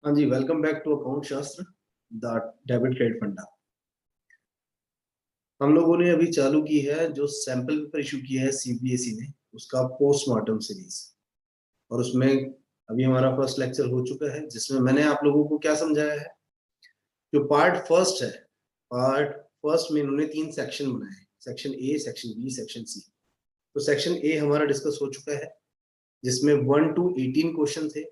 हाँ जी, welcome back to account शास्त्र the debit credit फंडा। हम लोगों ने अभी चालू की है जो सैंपल पेपर इशू किया है सीबीएसई ने, उसका पोस्टमार्टम सीरीज। और उसमें अभी हमारा फर्स्ट लेक्चर हो चुका है जिसमें मैंने आप लोगों को क्या समझाया है। जो पार्ट फर्स्ट है, पार्ट फर्स्ट में इन्होंने 3 सेक्शन बनाए हैं, section A, section B, section C. तो सेक्शन ए हमारा डिस्कस हो चुका है जिसमें 1 to 18 क्वेश्चन थे।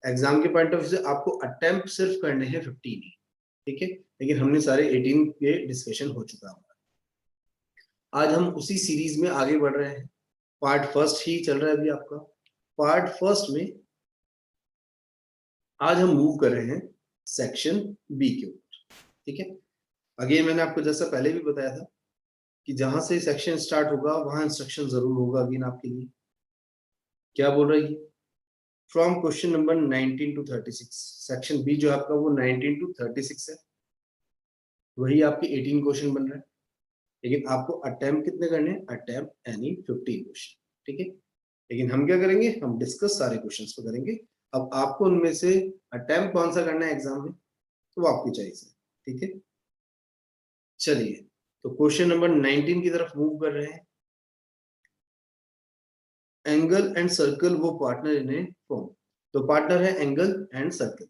एग्जाम के पॉइंट ऑफ व्यू से आपको अटेम्प्ट सिर्फ करने हैं 15 ही, ठीक है, लेकिन हमने सारे 18 के डिस्कशन हो चुका है। आज हम उसी सीरीज में आगे बढ़ रहे हैं। पार्ट फर्स्ट ही चल रहा है अभी आपका। पार्ट फर्स्ट में आज हम मूव कर रहे हैं सेक्शन बी के ऊपर, ठीक है। अगेन मैंने आपको जैसा पहले भी बताया था कि जहां से सेक्शन स्टार्ट होगा वहां इंस्ट्रक्शन जरूर होगा अगेन आपके लिए। क्या बोल रही है? From question number 19 to 36। Section B जो आपका वो 19 to 36 है, वही आपके 18 क्वेश्चन बन रहे हैं। लेकिन आपको अटेम्प्ट कितने करने हैं? अटेम्प्ट एनी 15 क्वेश्चन, ठीक है। लेकिन हम क्या करेंगे? हम डिस्कस सारे क्वेश्चंस को करेंगे। अब आपको उनमें से अटेम्प्ट कौन सा करना है एग्जाम में, तो वो आपकी चॉइस है, ठीक है। चलिए, तो क्वेश्चन नंबर 19 की तरफ मूव कर रहे हैं। एंगल एंड सर्कल वो पार्टनर इन ए फॉर्म। तो पार्टनर है angle and circle.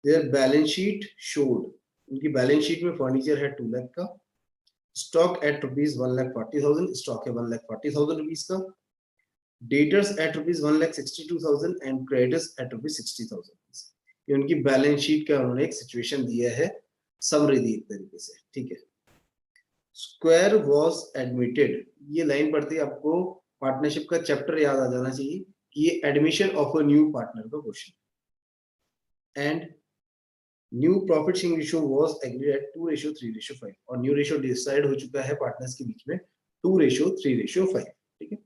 Their balance sheet showed. उनकी बैलेंस शीट में फर्नीचर है 2 लाख का। Stock at rupees 1,40,000। स्टॉक है 1,40,000 रुपीज का। Debtors at rupees 1,62,000 and creditors at rupees 60,000। ये उनकी बैलेंस शीट का उन्होंने एक सिचुएशन दिया है, समरी दी एक तरीके से, ठीक है। स्क्वायर वॉज एडमिटेड, ये लाइन पढ़ती है आपको पार्टनरशिप का चैप्टर याद आ जाना चाहिए कि ये admission of a new partner का question. And new profit sharing ratio was agreed at 2:3:5। और न्यू रेशियो डिसाइड हो चुका है पार्टनर्स के बीच में 2:3:5, ठीक है।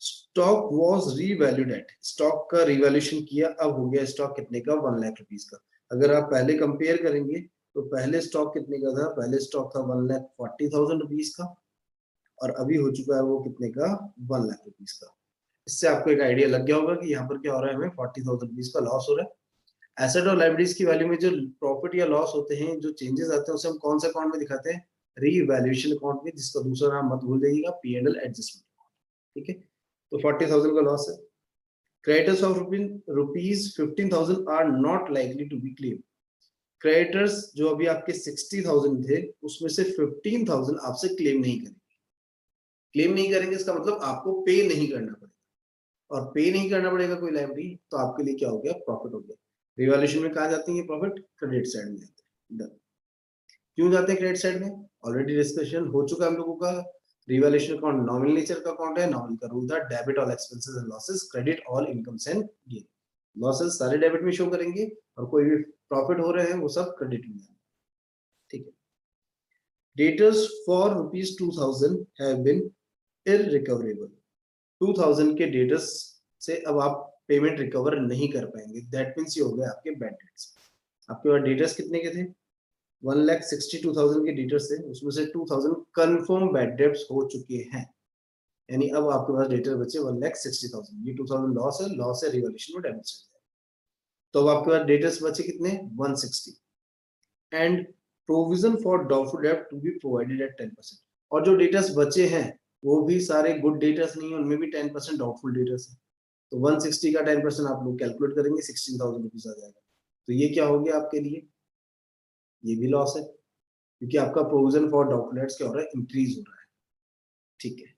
Stock was revalued at, stock का रिवैल्यूएशन किया, अब हो गया स्टॉक कितने का? 1 लाख रुपीज का। अगर आप पहले कंपेयर करेंगे तो पहले स्टॉक कितने का था? पहले स्टॉक था 1,40,000 रुपीज का, और अभी हो चुका है वो कितने का? 1 लाख रुपीज का। इससे आपको एक आइडिया लग गया होगा कि यहाँ पर क्या हो रहा है, हमें 40,000 रुपीज का लॉस हो रहा है। एसेट और लाइबिलिटीज की वैल्यू में जो प्रॉफिट या लॉस होते हैं, जो चेंजेस आते हैं, उसे हम कौन सा अकाउंट में दिखाते हैं? रीवैल्यूएशन अकाउंट में, जिसका दूसरा नाम मत भूल जाइएगा, P&L एडजस्टमेंट, ठीक है। तो 40,000 का लॉस है। Creditors of rupees 15,000 are not likely to be claim. Creditors जो अभी आपके 60,000 थे, उसमें से 15,000 आपसे क्लेम नहीं करेंगे। क्लेम नहीं करेंगे इसका मतलब आपको पे नहीं करना पड़ेगा, और पे नहीं करना पड़ेगा कोई लाइबिलिटी, तो आपके लिए क्या हो गया? प्रॉफिट हो गया। रिवैल्यूएशन में कहा जाती है प्रॉफिट? क्रेडिट साइड में जाते हैं। डन। क्यों जाते हैं क्रेडिट साइड में? ऑलरेडी डिस्कशन हो चुका है हम लोगों का। रिवैल्यूएशन अकाउंट नॉमिनल नेचर का अकाउंट है। नॉमिनल का रूल था debit all expenses and losses, credit all incomes and gain. Losses सारे डेबिट में शो करेंगे, और कोई भी प्रॉफिट हो रहे हैं वो सब क्रेडिट में, ठीक है। Debtors for rupees 2,000 have been irrecoverable. 2,000 के डेटर्स से अब आप पेमेंट रिकवर नहीं कर पाएंगे। दैट मीन्स ये हो गए आपके बैड डेट्स। आपके पास डेटर्स कितने के थे? 1,62,000 के डेटर्स थे, उसमें से 2,000 कंफर्म बैड डेट्स हो चुके हैं। यानी अब आपके पास डेटर बचे 1,60,000। ये 2,000 लॉस है, लॉस है, रिवैल्यूएशन में डैमेज हो जाएगा। तो अब आपके पास डेटर्स बचे कितने? 160। And provision for doubtful debt to be provided at 10%। और जो डेटर्स बचे हैं वो भी सारे गुड डेटर्स नहीं है, उनमें भी 10% डाउटफुल डेटर्स है। तो 160 का 10% आप लोग कैलकुलेट करेंगे, 16,000 रुपीज आ जाएगा। तो ये क्या हो गया आपके लिए? ये भी लॉस है, क्योंकि आपका प्रोविजन फॉर डाउटफुल डेट्स क्या हो रहा है? इंक्रीज हो रहा है, ठीक है।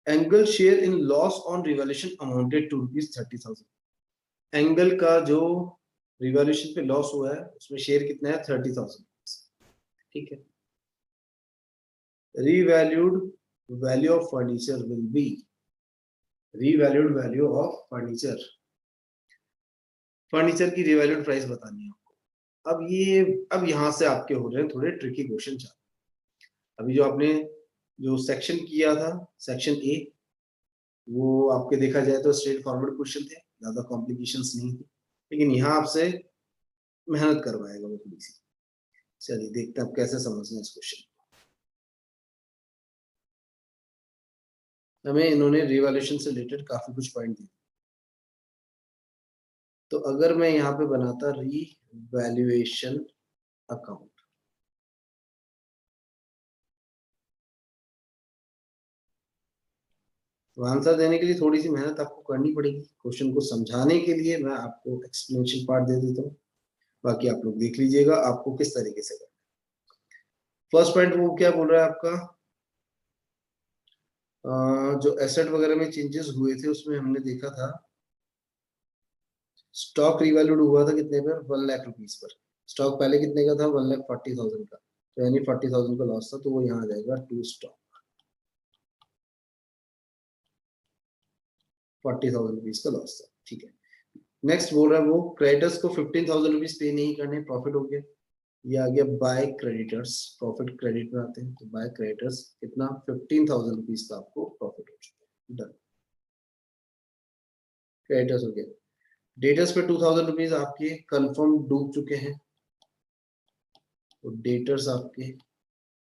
Angle share in loss on revaluation amounted to rupees 30,000। Angle का जो रिवैल्यूएशन पे लॉस हुआ है उसमें शेयर कितना है? 30,000, ठीक है। Revalued value of furniture will be, revalued value of furniture, furniture की रिवैल्यूड प्राइस बतानी है आपको। अब यहां से आपके हो रहे हैं थोड़े ट्रिकी क्वेश्चन चालू। अभी जो आपने जो सेक्शन किया था, सेक्शन ए, वो आपके देखा जाए तो स्ट्रेट फॉरवर्ड क्वेश्चन थे, ज्यादा कॉम्प्लिकेशंस नहीं थी। लेकिन यहाँ आपसे मेहनत करवाएगा वो थोड़ी सी। चलिए देखते हैं आप कैसे समझना इस क्वेश्चन। हमें इन्होंने रिवैल्यूएशन से रिलेटेड काफी कुछ पॉइंट दिए। तो अगर मैं यहाँ पे बनाता रीवैल्यूएशन अकाउंट, तो आंसर देने के लिए थोड़ी सी मेहनत आपको करनी पड़ेगी। क्वेश्चन को समझाने के लिए मैं आपको एक्सप्लेनेशन पार्ट दे देता हूँ, बाकी आप लोग देख लीजिएगा आपको किस तरीके से करना। फर्स्ट पॉइंट वो क्या बोल रहा है आपका, जो एसेट वगैरह में चेंजेस हुए थे उसमें हमने देखा था स्टॉक रिवैल्यूड हुआ था कितने पर, 1 लाख रुपीस पर। स्टॉक पहले कितने का था, 1,40,000 का, तो यानी 40,000 का लॉस था, तो वो यहाँ आ जाएगा टू स्टॉक, 40,000 रुपीज का लॉस था। ठीक है, नेक्स्ट बोल रहा है वो क्रेडिटर्स को 15,000 रुपीज पे नहीं करने, प्रॉफिट हो गया। ये आ गया बाय क्रेडिटर्स, प्रॉफिट क्रेडिट में आते हैं, तो बाय क्रेडिटर्स कितना, 15,000 रुपीज का आपको प्रॉफिट हो चुका है, डन, क्रेडिटर्स हो गया। डेटर्स पे 2,000 रुपीज आपके कंफर्म डूब चुके हैं, तो डेटर्स आपके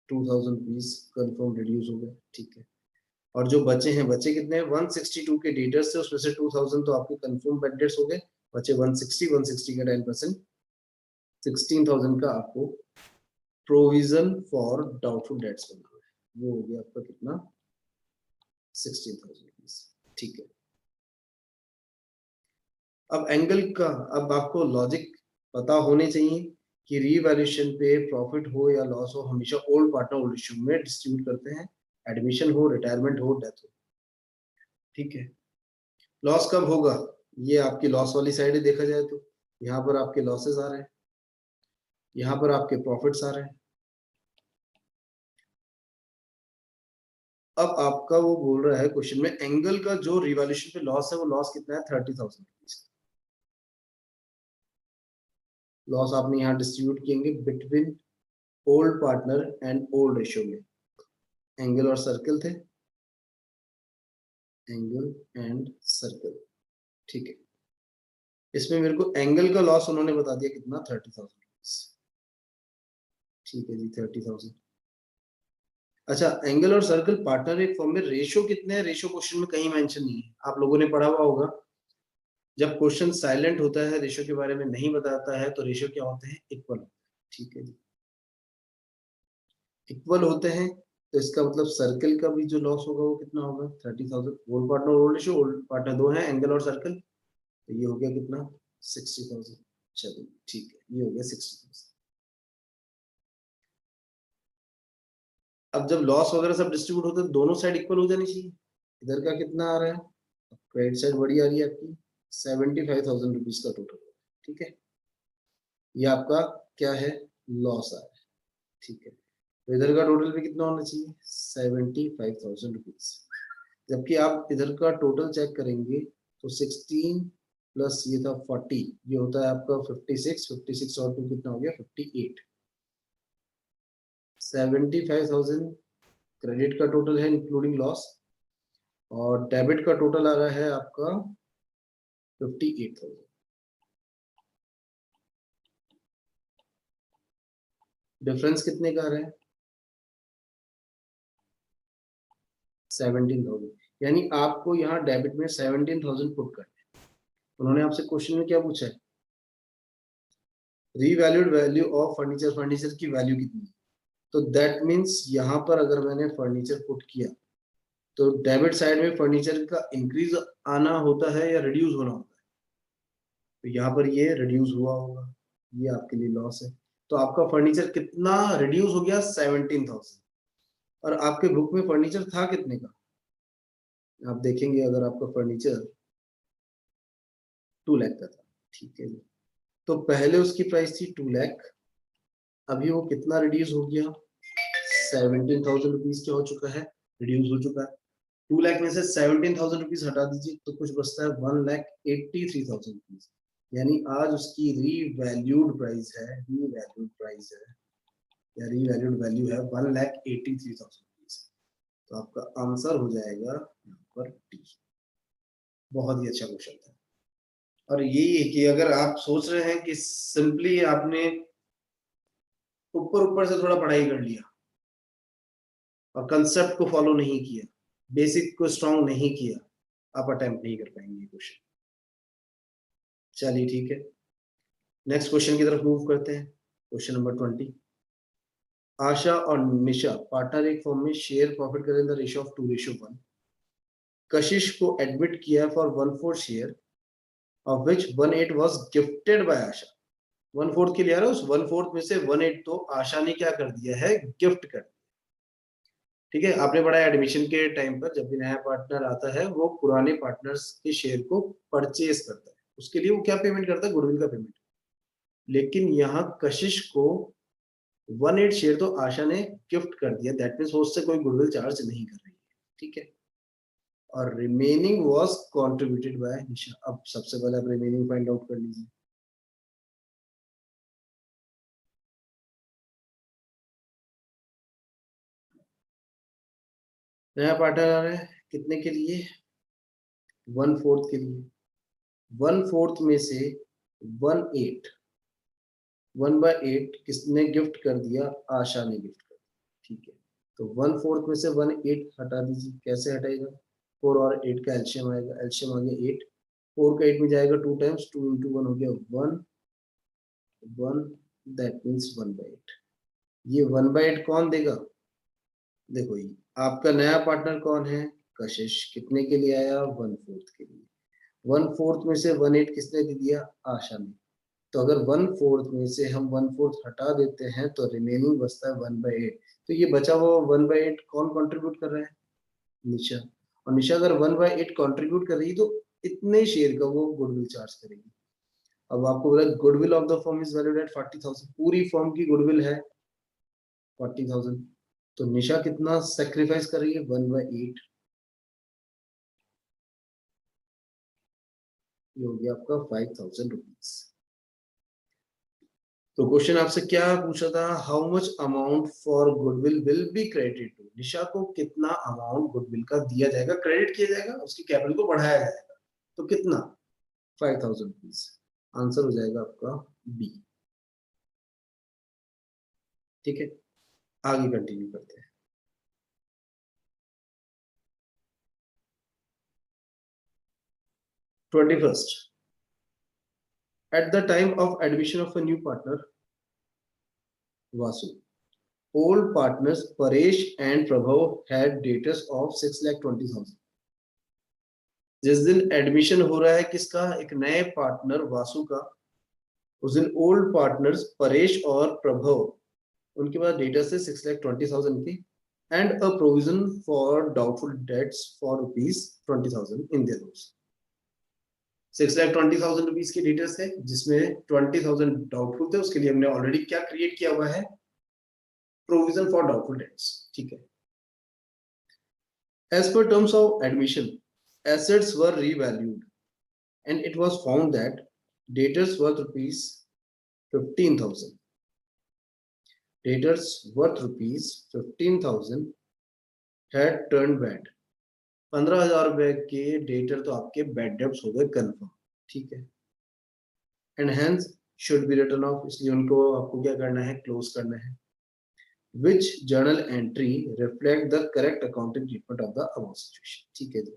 2,000 रुपीज कंफर्म रिड्यूस हो गए। ठीक है, और जो बचे हैं, बचे कितने, 162 के डेटर्स थे, उसमें से 2,000 तो आपके कंफर्म बेड डेट्स हो गए, बचे 160 का 10%, 16,000 का आपको प्रोविजन फॉर डाउटफुल डेट्स बना हुआ है, वो हो गया आपका कितना, 16,000 रुपीज। ठीक है, अब एंगल का, अब आपको लॉजिक पता होने चाहिए कि रीवैल्यूएशन पे प्रॉफिट हो या लॉस हो, हमेशा ओल्ड पार्टनर ओल्ड इश्यू में डिस्ट्रीब्यूट करते हैं, एडमिशन हो, रिटायरमेंट हो, डेथ हो। ठीक है, लॉस कब होगा, ये आपकी लॉस वाली साइड है, देखा जाए तो यहाँ पर आपके लॉसेस आ रहे हैं, यहाँ पर आपके प्रॉफिट्स आ रहे हैं। अब आपका वो बोल रहा है क्वेश्चन में, एंगल का जो रिवैल्यूएशन पे लॉस है, वो लॉस कितना है, 30,000 रुपीज। लॉस आपने यहाँ डिस्ट्रीब्यूट किएंगे between old partner and old ratio में, एंगल और सर्कल थे, एंगल एंड सर्कल। ठीक है, इसमें मेरे को एंगल का लॉस उन्होंने बता दिया कितना, 30,000 रुपीज। ठीक है जी, 30,000। अच्छा, एंगल और सर्कल पार्टनर एक फॉर्म में, रेशियो कितने हैं, रेशियो क्वेश्चन में कहीं मेंशन नहीं है, आप लोगों ने पढ़ा हुआ होगा, जब क्वेश्चन साइलेंट होता है, रेशियो के बारे में नहीं बताता है, तो रेशियो क्या होते हैं, इक्वल। ठीक है जी, इक्वल होते हैं, तो इसका मतलब सर्कल का भी जो लॉस होगा वो कितना होगा, 30,000। Old partner old ratio, old partner दो है, एंगल और सर्कल, तो ये हो गया कितना, 60,000। चलिए ठीक है, ये हो गया 60,000। अब जब लॉस वगैरह सब डिस्ट्रीब्यूट होते हैं, दोनों साइड इक्वल हो जानी चाहिए। इधर का कितना आ रहा है, क्रेडिट साइड बड़ी आ रही है आपकी, 75,000 रुपीज का टोटल। ठीक है, ये आपका क्या है, लॉस आ रहा है। ठीक है, तो इधर का टोटल भी कितना होना चाहिए, 75,000 रुपीज। जबकि आप इधर का टोटल चेक करेंगे तो 16 प्लस ये था 40, ये होता है आपका 56, 56 और 2 कितना हो गया, 58। 75,000 क्रेडिट का टोटल है इंक्लूडिंग लॉस, और डेबिट का टोटल आ रहा है आपका 58,000। डिफरेंस कितने का आ रहा है, 17,000। यानी आपको यहाँ डेबिट में 17,000 पुट करना है। उन्होंने आपसे क्वेश्चन में क्या पूछा है, revalued value of furniture, furniture की वैल्यू कितनी है, तो दैट मीन्स यहाँ पर अगर मैंने फर्नीचर पुट किया, तो डेबिट साइड में फर्नीचर का इंक्रीज आना होता है या रिड्यूस होना होता है, तो यहाँ पर ये रिड्यूस हुआ होगा, ये आपके लिए लॉस है। तो आपका फर्नीचर कितना रिड्यूस हो गया, 17,000। और आपके बुक में फर्नीचर था कितने का, आप देखेंगे अगर आपका फर्नीचर 2 लाख का था। ठीक है जी, तो पहले उसकी प्राइस थी 2 लाख, अभी वो कितना रिड्यूस हो गया, 17,000 रुपीज क्या हो चुका है, रिड्यूस हो चुका है। 2 लाख में से 17,000 रुपीज हटा दीजिए, तो कुछ बचता है 1,83,000 रुपीज। यानी आज उसकी रीवैल्यूड प्राइस है, रीवैल्यूड प्राइस है या रीवैल्यूड वैल्यू है 1,83,000 रुपीज। तो आपका आंसर हो जाएगा यहाँ पर डी। बहुत ही अच्छा क्वेश्चन था। और यही है कि अगर आप सोच रहे हैं कि सिंपली आपने ऊपर ऊपर से थोड़ा पढ़ाई कर लिया और कंसेप्ट को फॉलो नहीं किया, बेसिक को स्ट्रॉन्ग नहीं किया, आप अटेम्प्ट नहीं कर पाएंगे क्वेश्चन। चलिए ठीक है, नेक्स्ट क्वेश्चन की तरफ मूव करते हैं। क्वेश्चन नंबर 20, आशा और निशा पार्टनर एक फॉर्म में शेयर प्रॉफिट करें द रेशियो ऑफ 2:1। कशिश को एडमिट किया for 1/4 share of which 1/8 was gifted by Asha. 1/4 के लिए आ रहा है, उस 1/4 में से 1/8 तो आशा ने क्या कर दिया है, गिफ्ट कर दिया। ठीक है, आपने पढ़ा है एडमिशन के टाइम पर जब भी नया पार्टनर आता है वो पुराने पार्टनर्स के शेयर को परचेज करता है, उसके लिए वो क्या पेमेंट करता है, गुडविल का पेमेंट। लेकिन यहाँ कशिश को 1/8 शेयर तो आशा ने गिफ्ट कर दिया, दैट मीन्स वो उससे कोई गुडविल चार्ज नहीं कर रही है। ठीक है, और रिमेनिंग वाज कंट्रीब्यूटेड बाय निशा। अब सबसे पहले आप रिमेनिंग फाइंड आउट कर लीजिए। नया पार्टनर आ रहा है कितने के लिए, 1/4 के लिए। 1/4 में से 1/8 1/8 किसने गिफ्ट कर दिया, आशा ने गिफ्ट कर दिया। ठीक है, तो 1/4 में से 1/8 हटा दीजिए। कैसे हटाएगा, 4 और 8 का एलसीएम आएगा, एलसीएम आ गया 8, 4 का 8 में जाएगा 2 टाइम्स, 2 into 1 हो गया 1, 1 दैट मीन्स 1/8। ये 1/8 कौन देगा, देखो ये आपका नया पार्टनर कौन है, कशिश। कितने के लिए आया, 1/4 के लिए। 1/4 में से 1/8 किसने दे दिया, आशा ने। तो अगर 1/4 में से हम 1/4 हटा देते हैं तो रिमेनिंग बचता है 1/8। तो ये बचा हुआ 1/8 कौन कंट्रीब्यूट कर रहा है, निशा। और निशा अगर 1/8 कंट्रीब्यूट कर रही है तो इतने शेयर का वो गुडविल चार्ज करेगी। अब आपको बोला goodwill of the firm is valued at 40,000, पूरी फर्म की गुडविल है 40,000। तो निशा कितना सेक्रीफाइस कर रही है, 1/8। ये हो गया आपका 5,000 रुपीज। तो क्वेश्चन आपसे क्या पूछा था, how much amount for goodwill will be credited to, Nisha को कितना अमाउंट गुडविल का दिया जाएगा, क्रेडिट किया जाएगा, उसकी कैपिटल को बढ़ाया जाएगा। तो कितना, 5,000 रुपीज। आंसर हो जाएगा आपका बी। ठीक है, आगे कंटिन्यू करते हैं। Twenty first, eight the time of admission of a new partner Vasu, old partners Paresh and Prabhav had debtors of 6,20,000। जिस दिन एडमिशन हो रहा है किसका, एक नए पार्टनर वासु का, उस दिन ओल्ड पार्टनर्स परेश और प्रभव, उनके पास डेटर्स है 6,20,000 की, and a provision for doubtful debts for ₹20,000 in their books. 6,20,000 rupees की डेटर्स है जिसमें 20,000 डाउटफुल थे, उसके लिए हमने ऑलरेडी क्या क्रिएट किया हुआ है, प्रोविजन फॉर डाउटफुल डेट्स। ठीक है, as per terms of admission, assets were revalued and it was found that debtors worth rupees 15,000, debtors worth rupees 15,000 had turned bad। 15,000 रुपए के डेटर तो आपके बैड डेब्ट्स हो गए कन्फर्म। ठीक है, and hence should be return of, इसलिए उनको आपको क्या करना है, क्लोज करना है। which journal entry reflect the correct accounting treatment of the above situation। ठीक है जी,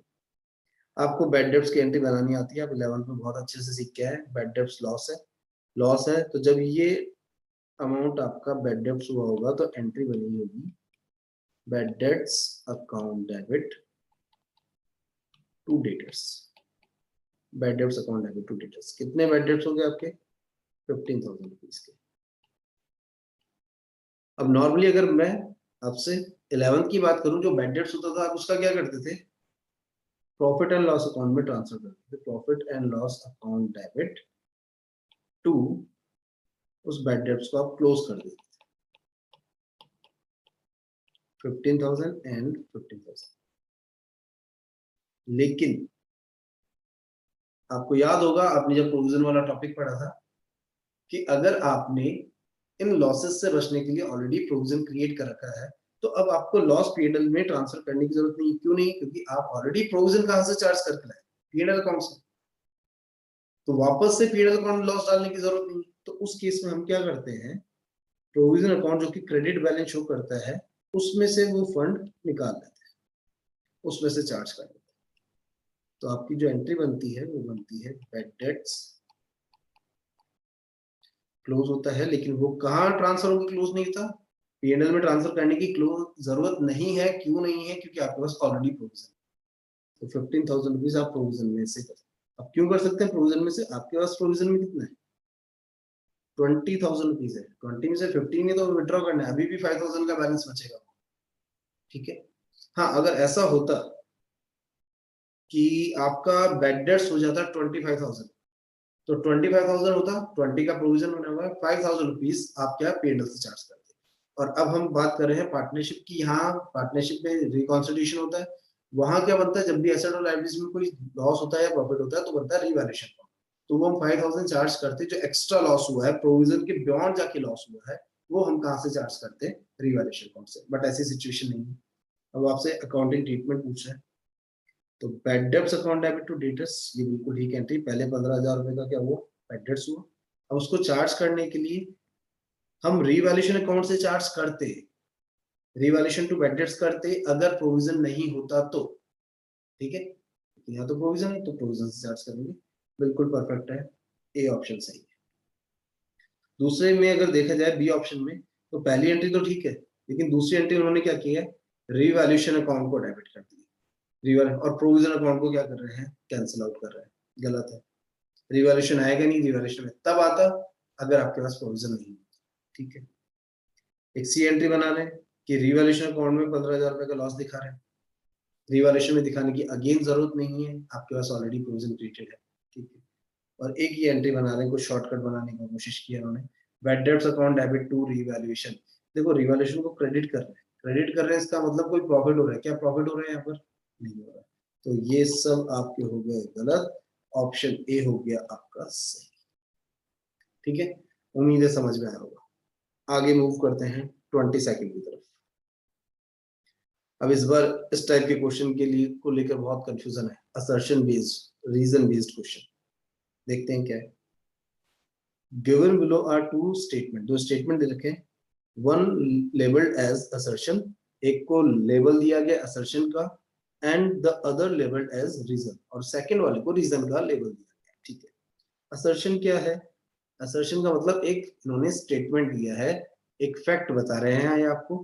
आपको बैड डेब्ट्स की एंट्री बनानी आती है, आप 11th में बहुत अच्छे से सीख के आए। बैड डेब्ट्स लॉस है, लॉस है, तो जब ये अमाउंट आपका बैड डेब्ट्स हुआ होगा तो एंट्री बनी होगी bad debts account debit to debtors. Bad debts account debit to debtors, कितने बैड डेब्ट्स हो गए आपके, 15,000 रुपीज के। अब नॉर्मली अगर मैं आपसे 11th की बात करूं, जो बैड डेब्ट्स होता था आप उसका क्या करते थे, प्रॉफिट एंड लॉस अकाउंट में ट्रांसफर करते थे, profit and loss account debit to, उस बैड डेब्ट्स को आप क्लोज कर देते, 15,000 एंड 15,000। लेकिन आपको याद होगा, आपने जब प्रोविजन वाला टॉपिक पढ़ा था, कि अगर आपने इन लॉसेस से बचने के लिए ऑलरेडी प्रोविजन क्रिएट कर रखा है तो अब आपको लॉस पीएनएल में ट्रांसफर करने की जरूरत नहीं। क्यों नहीं, क्योंकि आप ऑलरेडी प्रोविजन कहां से चार्ज करके लाए, पीएनएल अकाउंट से, तो वापस से पीएनएल अकाउंट लॉस डालने की जरूरत नहीं। तो उस केस में हम क्या करते हैं, प्रोविजन अकाउंट जो कि क्रेडिट बैलेंस शो करता है उसमें से वो फंड निकाल लेते हैं, उसमें से चार्ज कर लेते हैं। तो आपकी जो एंट्री बनती है वो बनती है बैड डेट्स क्लोज होता है, लेकिन वो कहाँ ट्रांसफर होकर क्लोज नहीं था, पीएनएल में ट्रांसफर करने की क्लोज जरूरत नहीं है। क्यों नहीं है? क्योंकि आपके पास ऑलरेडी प्रोविजन, तो 15,000 रुपीज आप प्रोविजन में से कर सकते हैं। अब क्यों कर सकते हैं प्रोविजन में से? आपके पास प्रोविजन में कितना है? 20,000 रुपीज है। 20 में से 15 है तो विड्रॉ करना है, अभी भी 5,000 का बैलेंस बचेगा। ठीक है। हाँ, अगर ऐसा होता कि आपका बेड डेट्स हो जाता 25,000, तो 25,000 होता, 20 का प्रोविजन होने वाला, 5,000 रुपीज आप क्या पीएनएल से चार्ज करते हैं। और अब हम बात कर रहे हैं पार्टनरशिप की। यहाँ पार्टनरशिप में रिकॉन्सिलिएशन होता है, वहां क्या बनता है, जब भी एसेट और लायबिलिटीज में कोई लॉस होता है या प्रॉफिट होता है तो बनता है रिवैल्यूएशन। तो वो हम 5,000 चार्ज करते हैं, जो एक्स्ट्रा लॉस हुआ है, प्रोविजन के बियॉन्ड जाके लॉस हुआ है, वो हम कहाँ से चार्ज करते हैं? रिवैल्यूएशन अकाउंट से। बट ऐसी सिचुएशन नहीं है। अब आपसे अकाउंटिंग ट्रीटमेंट पूछ रहे हैं, तो bad debts account debit to debtors, ये बिल्कुल ठीक एंट्री। पहले 15,000 रुपए का क्या हुआ? बैड डेब्ट्स हुआ। अब उसको चार्ज करने के लिए हम रिवैल्यूएशन अकाउंट से चार्ज करते, रिवैल्यूएशन टू बैड डेब्ट्स करते अगर प्रोविजन नहीं होता तो। ठीक है, यहाँ तो प्रोविजन है तो प्रोविजन से चार्ज करेंगे। बिल्कुल परफेक्ट है, ए ऑप्शन सही है। दूसरे में अगर देखा जाए बी ऑप्शन में, तो पहली एंट्री तो ठीक है, लेकिन दूसरी एंट्री उन्होंने क्या किया है? रिवैल्यूएशन अकाउंट को डेबिट कर दिया, और प्रोविजन अकाउंट को क्या कर रहे हैं? कैंसिल आउट कर रहे हैं। गलत है। रिवैल्यूएशन आएगा नहीं, रिवैल्यूएशन में तब आता अगर आपके पास प्रोविजन नहीं होता। ठीक है, एक सी एंट्री बना रहे हैं कि रिवैल्यूएशन अकाउंट में 15,000 रुपए का लॉस दिखा रहे हैं, रिवैल्यूएशन में दिखाने की अगेन जरूरत नहीं है, आपके पास ऑलरेडी प्रोविजन क्रिएटेड है। ठीक है, और एक ही एंट्री बना रहे हैं, कुछ शॉर्टकट बनाने की कोशिश की है उन्होंने, bad debts account debit to revaluation. देखो रिवैल्यूएशन को क्रेडिट कर रहे हैं, क्रेडिट कर रहे हैं, इसका मतलब कोई प्रॉफिट हो रहा है क्या? प्रॉफिट हो रहा है यहाँ पर? नहीं हो रहा। तो ये सब आपके हो गए गलत, ऑप्शन ए हो गया आपका सही। ठीक है, उम्मीद है समझ में आया होगा। आगे मूव करते हैं 22nd की तरफ। अब इस बार इस टाइप के क्वेश्चन के लिए को लेकर बहुत कंफ्यूजन है, assertion based, reason based question. देखते हैं क्या है। Given below are two statement, दो स्टेटमेंट दे रखे हैं। वन लेबल्ड एज असर्शन, एक को लेबल दिया गया असर्शन का, and the other labelled as reason, और सेकंड वाले को रीजन का लेबल दिया गया। ठीक है, असर्शन क्या है? असर्शन का मतलब एक इन्होंने स्टेटमेंट दिया है, एक फैक्ट बता रहे हैं ये आपको।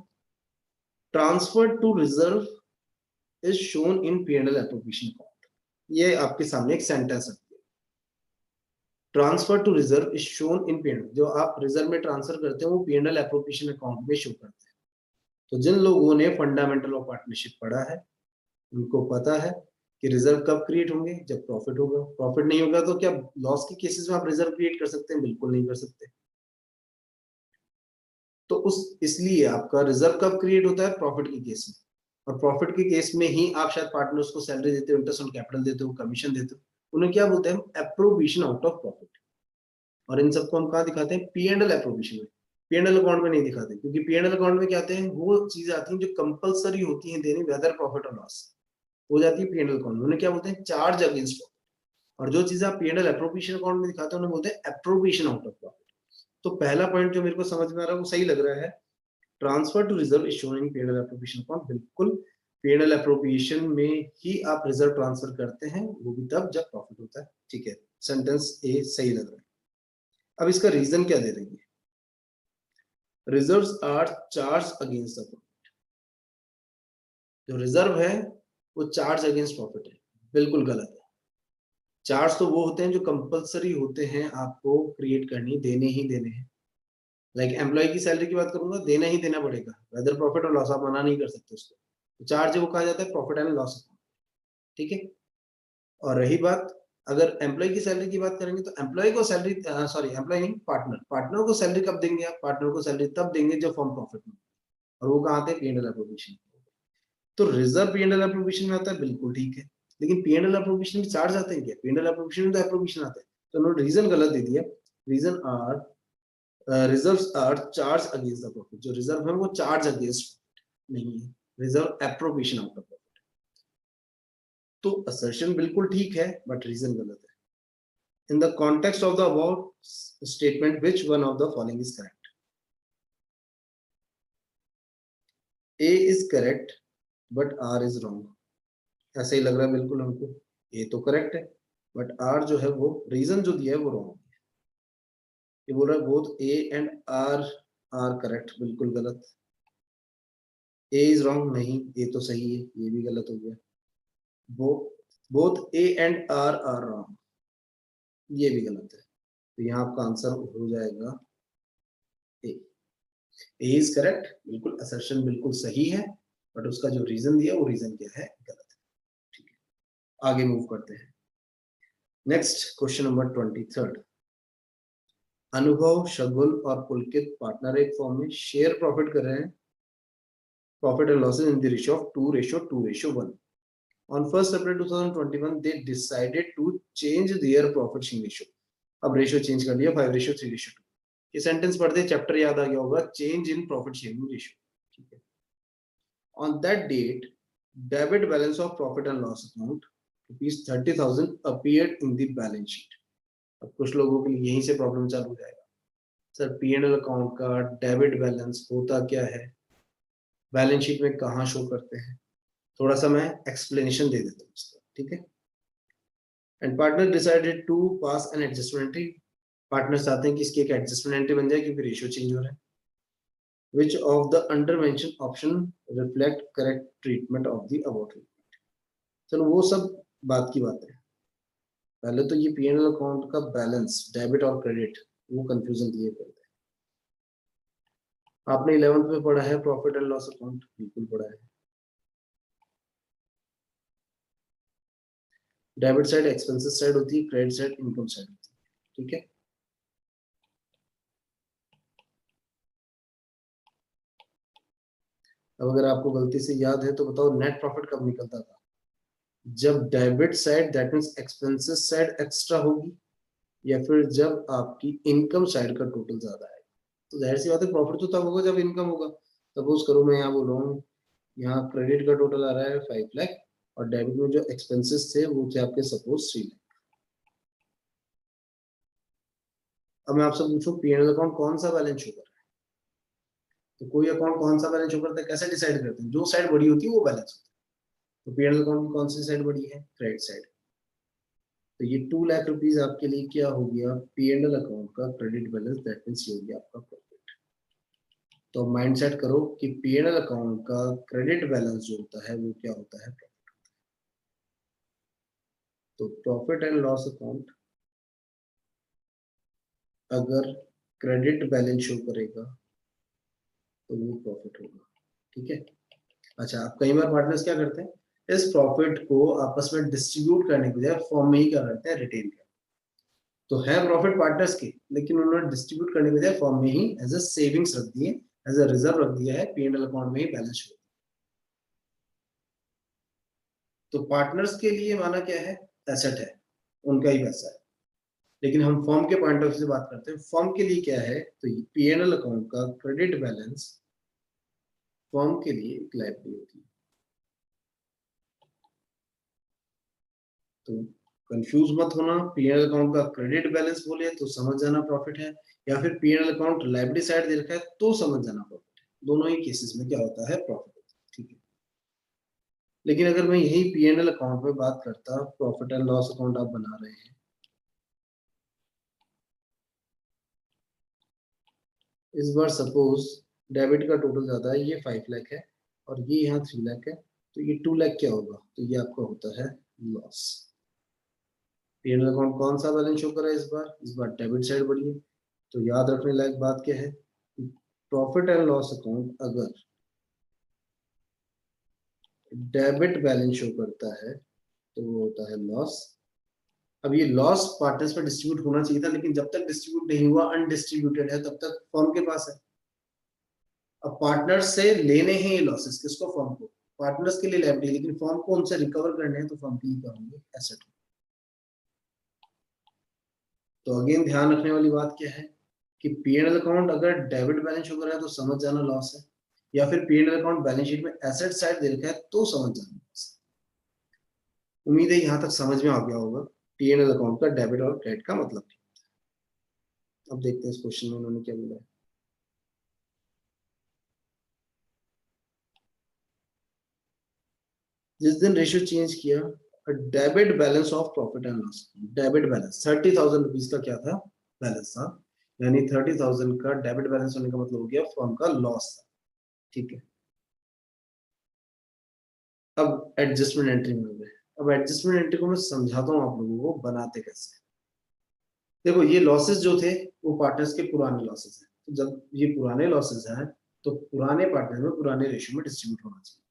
Transfer to reserve is shown in P&L appropriation account, ये आपके सामने एक सेंटेंस है। Transfer to reserve is shown in P&L, जो आप रिजर्व में ट्रांसफर करते हो वो P&L एप्रोप्रिएशन अकाउंट में शो करते हैं। तो जिन लोगों ने फंडामेंटल ऑफ पार्टनरशिप पढ़ा है उनको पता है कि रिजर्व कब क्रिएट होंगे? जब प्रॉफिट होगा। प्रॉफिट नहीं होगा तो क्या लॉस के केसेस में आप रिजर्व क्रिएट कर सकते हैं? बिल्कुल नहीं कर सकते। तो उस इसलिए आपका रिजर्व कब क्रिएट होता है? प्रॉफिट के केस में, और प्रॉफिट के केस में ही आप शायद पार्टनर्स को सैलरी देते हो, इंटरेस्ट ऑन कैपिटल देते हो, कमीशन देते हो। उन्हें क्या बोलते हैं? Appropriation out of profit. और इन सबको हम कहाँ दिखाते हैं? P&L एप्रोप्रिएशन में। P&L अकाउंट में नहीं दिखाते, क्योंकि P&L अकाउंट में क्या आते हैं? वो चीजें आती हैं जो कंपलसरी होती हैं देनी, वेदर प्रॉफिट और लॉस हो जाती है P&L अकाउंट में। उन्हें क्या बोलते हैं? Charge against profit. और जो चीजें आप P&L एप्रोप्रिएशन अकाउंट में दिखाते हैं उन्हें बोलते हैं एप्रोप्रिएशन आउट ऑफ प्रॉफिट। तो पहला पॉइंट जो मेरे को समझ में आ रहा है वो सही लग रहा है, transfer to reserve is shown in P&L appropriation account. बिल्कुल, P&L एप्रोप्रिएशन में ही आप रिजर्व ट्रांसफर करते हैं, वो भी तब जब प्रॉफिट होता है। ठीक है, सेंटेंस ए सही लग रहा है। अब इसका रीजन क्या दे देंगे? Reserves are charge against the profit. जो रिजर्व है वो चार्ज अगेंस्ट प्रॉफिट है। बिल्कुल गलत है। चार्ज तो वो होते हैं जो कंपलसरी होते हैं आपको क्रिएट करनी, देने ही देने हैं। लाइक एम्प्लॉय की सैलरी की बात करूंगा, देना ही देना पड़ेगा, वेदर प्रॉफिट और लॉस, आप मना नहीं कर सकते उसको। तो चार्ज वो कहा जाता है प्रॉफिट एंड लॉस अकाउंट। ठीक है, और रही बात, अगर एम्प्लॉय की सैलरी की बात करेंगे तो एम्प्लॉय को सैलरी, सॉरी एम्प्लॉय नहीं, पार्टनर, पार्टनर को सैलरी कब देंगे आप? पार्टनर को सैलरी तब देंगे जब फर्म प्रॉफिट में, और वो कहाँ आते हैं? P&L appropriation. तो रिजर्व P&L एप्रोप्रिएशन में आता है, बिल्कुल ठीक है, लेकिन P&L एप्रोप्रिएशन में चार्ज आते हैं क्या? P&L एप्रोप्रिएशन में तो एप्रोप्रिएशन आता है। तो उन्होंने रीजन गलत दे दिया। Reason are reserves are charge against the profit. जो रिजर्व है वो चार्ज अगेंस्ट नहीं है, reserve appropriation out of profit. तो असर्शन बिल्कुल ठीक है, बट रीजन गलत है। In the context of the about statement which one of the following is correct? A is correct but R is wrong. ऐसा ही लग रहा है बिल्कुल हमको। ए तो करेक्ट है, बट आर जो है वो रीजन जो दिया है वो रॉन्ग है। ये बोल रहा है both A and R are correct, बिल्कुल गलत। ए इज रॉन्ग, नहीं ए तो सही है, ये भी गलत हो गया। Both A and R wrong, ये भी गलत है। तो यहाँ आपका आंसर हो जाएगा ए। ए इज करेक्ट, बिल्कुल असर्शन बिल्कुल सही है, बट उसका जो रीजन दिया वो रीजन क्या है, गलत है। ठीक है, आगे मूव करते हैं। Next question number 23। अनुभव, शगुन और पुलकित पार्टनर एक फॉर्म में शेयर प्रॉफिट कर रहे हैं, profit and losses in the ratio of 2:1। On 1st April 2021, they decided to change their profit sharing ratio. अब रेशियो चेंज कर दिया 5:3:2। ये सेंटेंस पढ़ते चैप्टर याद आ गया होगा, change in profit sharing ratio. ठीक है। On that date, debit balance of profit and loss account ₹30,000 appeared in the balance sheet. अब कुछ लोगों के लिए यहीं से प्रॉब्लम चालू हो जाएगा, सर P&L अकाउंट का डेबिट बैलेंस होता क्या है, बैलेंस शीट में कहाँ शो करते हैं। थोड़ा सा मैं एक्सप्लेनेशन दे देता हूँ इसका, ठीक है। And partner decided to pass an adjustment entry, partner चाहते हैं कि इसकी एक एडजस्टमेंट एंट्री बन जाए क्योंकि रेशियो चेंज हो रहा है। Which of the under mention option reflect correct treatment of the above treatment. चलो वो सब बात की बात है, पहले तो ये P&L अकाउंट का बैलेंस डेबिट और क्रेडिट वो कंफ्यूजन क्लियर करते हैं। आपने 11th में पढ़ा है प्रॉफिट एंड लॉस अकाउंट, बिल्कुल पढ़ा है। डेबिट साइड एक्सपेंसेस साइड होती है, क्रेडिट साइड इनकम साइड होती है, ठीक है। अब अगर आपको गलती से याद है तो बताओ नेट प्रॉफिट कब निकलता था, जब debit side that means expenses side extra होगी, या फिर जब आपकी इनकम साइड का टोटल ज्यादा है। तो जाहिर सी बात है प्रॉफिट तो तब होगा जब इनकम होगा। सपोज करो मैं यहाँ बोल रहा हूँ, यहाँ क्रेडिट का टोटल आ रहा है 5 लाख और डेबिट में जो एक्सपेंसेस थे वो थे आपके सपोज 3 लाख। अब मैं आपसे पूछूं P&L अकाउंट कौन सा बैलेंस शो कर रहा है, तो कोई अकाउंट कौन सा बैलेंस शो करता है, कैसे डिसाइड करते हैं, जो साइड बड़ी होती है वो बैलेंस होता है। तो P&L अकाउंट की कौन सी साइड बड़ी है, क्रेडिट साइड। तो ये 2 लाख रुपीज आपके लिए क्या हो गया, P&L अकाउंट का क्रेडिट बैलेंस, दैट मींस ये हो गया आपका प्रॉफिट। तो माइंड सेट करो कि P&L अकाउंट का क्रेडिट बैलेंस जो होता है वो क्या होता है, तो प्रॉफिट एंड लॉस अकाउंट अगर क्रेडिट बैलेंस शो करेगा तो वो प्रॉफिट होगा, ठीक है। अच्छा, अब कई बार पार्टनर्स क्या करते हैं, इस प्रॉफिट को आपस में डिस्ट्रीब्यूट करने के बजाय फॉर्म में ही क्या करते हैं, रिटेन करते हैं। तो है प्रॉफिट पार्टनर्स के, लेकिन उन्होंने डिस्ट्रीब्यूट करने के बजाय फॉर्म में ही एज अ सेविंग्स रख दिए, एज अ रिजर्व रख दिया है, P&L अकाउंट में ही बैलेंस शो। तो पार्टनर्स के लिए माना क्या है, एसेट है, उनका ही पैसा है। लेकिन हम फॉर्म के पॉइंट ऑफ व्यू से बात करते हैं, फॉर्म के लिए क्या है, तो P&L अकाउंट का क्रेडिट बैलेंस फॉर्म के लिए एक लायबिलिटी होती है। तो कंफ्यूज मत होना, P&L अकाउंट का क्रेडिट बैलेंस बोले तो समझ जाना प्रॉफिट है, या फिर P&L अकाउंट लायबिलिटी साइड दे रखा है तो समझ जाना प्रॉफिट है। दोनों ही केसेस में क्या होता है, प्रॉफिट होता है, ठीक है। लेकिन अगर मैं यही P&L अकाउंट में बात करता, प्रॉफिट एंड लॉस अकाउंट आप बना रहे हैं, इस बार सपोज डेबिट का टोटल ज्यादा है, ये 5 लाख है और ये यहाँ 3 लाख है, तो ये 2 लाख क्या होगा, तो ये आपका होता है लॉस। P&L अकाउंट कौन सा बैलेंस शो कर रहा है इस बार डेबिट साइड बढ़ी है। तो याद रखने लायक बात क्या है, प्रॉफिट एंड लॉस अकाउंट अगर डेबिट बैलेंस शो करता है तो वो होता है लॉस। अब ये लॉस पार्टनर्स पर डिस्ट्रीब्यूट होना चाहिए था, लेकिन जब तक डिस्ट्रीब्यूट नहीं हुआ, अनडिस्ट्रीब्यूटेड है, तब तक फर्म के पास है। अब पार्टनर्स से लेने हैं ये लॉसेस, किसको, फर्म को। पार्टनर्स के लिए लायबिलिटी, लेकिन फर्म को उनसे रिकवर करने हैं, तो फर्म के लिए क्या होंगे, एसेट। तो अगेन ध्यान रखने वाली बात क्या है कि P&L अकाउंट अगर डेबिट बैलेंस शो कर रहा है तो समझ जाना लॉस है, या फिर P&L अकाउंट बैलेंस शीट में एसेट साइड दे रखा है तो समझ जाना लॉस है। उम्मीद है यहां तक समझ में आ गया होगा P&L अकाउंट का डेबिट और क्रेडिट का मतलब। अब देखते हैं इस क्वेश्चन में उन्होंने क्या बोला है। जिस दिन रेशियो चेंज किया, debit balance of profit and loss, debit balance 30,000 rupees का क्या था, बैलेंस था, यानी 30,000 का डेबिट बैलेंस होने का मतलब हो गया फर्म का लॉस। ठीक है, अब एडजस्टमेंट एंट्री में हो गए। अब एडजस्टमेंट एंट्री को मैं समझाता हूँ आप लोगों को बनाते कैसे। देखो ये लॉसेस जो थे वो पार्टनर्स के पुराने लॉसेस हैं, तो जब ये पुराने लॉसेस हैं तो पुराने पार्टनर में पुराने रेशियो में डिस्ट्रीब्यूट होना चाहिए।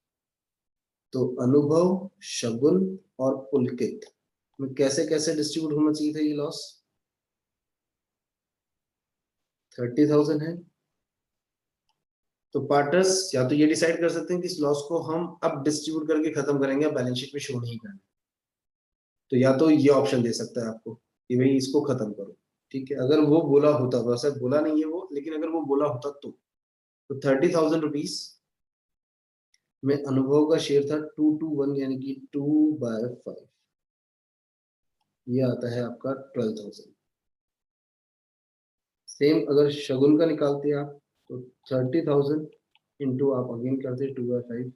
तो अनुभव, शगुन और पुलकित में कैसे कैसे डिस्ट्रीब्यूट होना चाहिए था ये लॉस। 30,000 है, तो पार्टनर्स या तो ये डिसाइड कर सकते हैं कि इस लॉस को हम अब डिस्ट्रीब्यूट करके खत्म करेंगे, बैलेंस शीट में शो नहीं करना। तो या तो ये ऑप्शन दे सकता है आपको कि भाई इसको खत्म करो। ठीक है, अगर वो बोला होता, वैसे बोला नहीं है वो, लेकिन अगर वो बोला होता तो 30,000 रुपीज में अनुभव का शेयर था 2 to 1 यानी कि 2/5, ये आता है आपका 12,000। सेम अगर शगुन का निकालते हैं आप तो 30,000 इंटू आप अगेन करते 2/5,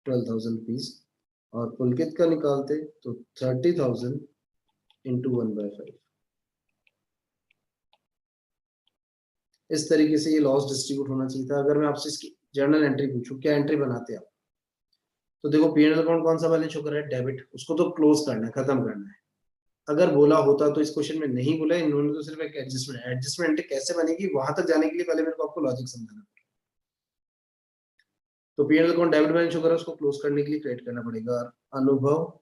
12,000 रुपीज। और पुलकित का निकालते तो 30,000 इंटू 1/5। इस तरीके से ये लॉस डिस्ट्रीब्यूट होना चाहिए था। अगर मैं आपसे इसकी जर्नल एंट्री पूछूं, क्या एंट्री बनाते हैं आप, तो देखो पीएनएल अकाउंट कौन सा बैलेंस शो कर रहा है, डेबिट, उसको तो क्लोज करना है, खत्म करना है। अगर बोला होता तो इस क्वेश्चन में नहीं बोला, इन्होंने तो सिर्फ एक एडजस्टमेंट कैसे बनेगी वहां तक जाने के लिए पहले मेरे को आपको लॉजिक समझाना। तो PNL account debit balance show कर रहा है, उसको क्लोज करने के लिए क्रिएट करना पड़ेगा। अनुभव,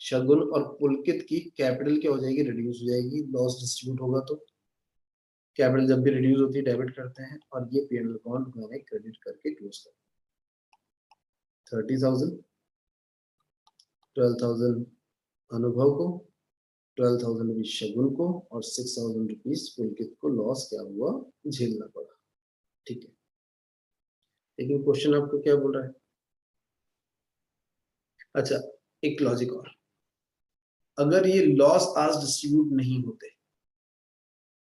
शगुन और पुलकित की कैपिटल क्या हो जाएगी, रिड्यूस हो जाएगी, लॉस डिस्ट्रीब्यूट होगा तो कैपिटल जब भी रिड्यूस होती है डेबिट करते हैं, और ये पीएनएल अकाउंट मैंने क्रेडिट करके क्लोज कर 30,000, 12,000 अनुभव को, 12,000 रुपीज शगुन को और 6,000 रुपीज पुलकित को लॉस क्या हुआ, झेलना पड़ा। ठीक है, लेकिन क्वेश्चन आपको क्या बोल रहा है। अच्छा, एक लॉजिक और, अगर ये लॉस आज डिस्ट्रीब्यूट नहीं होते,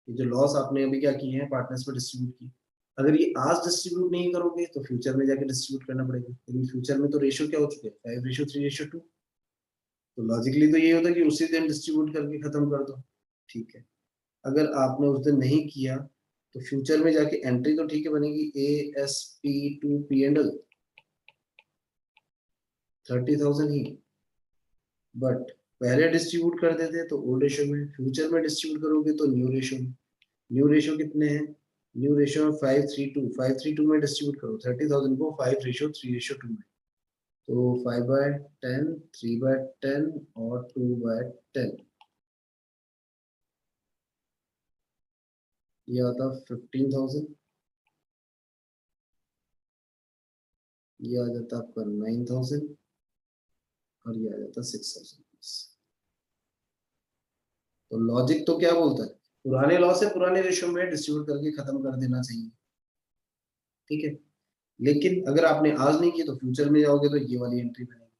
ये जो लॉस आपने अभी क्या किए हैं पार्टनर्स में डिस्ट्रीब्यूट की, अगर ये आज डिस्ट्रीब्यूट नहीं करोगे तो फ्यूचर में जाके डिस्ट्रीब्यूट करना पड़ेगा। लेकिन फ्यूचर में तो रेशियो क्या हो चुके हैं, 5:3:2। तो लॉजिकली तो ये होता है कि उसी दिन डिस्ट्रीब्यूट करके खत्म कर दो। ठीक है, अगर आपने उस दिन नहीं किया तो फ्यूचर में जाके एंट्री तो ठीक है बनेगी, ASP2 P&L 30,000 ही, बट पहले डिस्ट्रीब्यूट कर देते तो ओल्ड रेशियो में, फ्यूचर में डिस्ट्रीब्यूट करोगे तो न्यू रेशियो में। न्यू रेशियो कितने हैं, न्यू रेशियो 5:3:2 में डिस्ट्रीब्यूट करो 30,000 को 5:3:2 में। तो 5/10, 3/10 और 2/10, ये आता 15,000, ये आ जाता आपका 9,000 और ये आ जाता 6,000। तो लॉजिक तो क्या बोलता है, पुराने लॉस है पुराने रेशियो में डिस्ट्रीब्यूट करके खत्म कर देना चाहिए। ठीक है, लेकिन अगर आपने आज नहीं किया तो फ्यूचर में जाओगे तो ये वाली एंट्री बनेगी।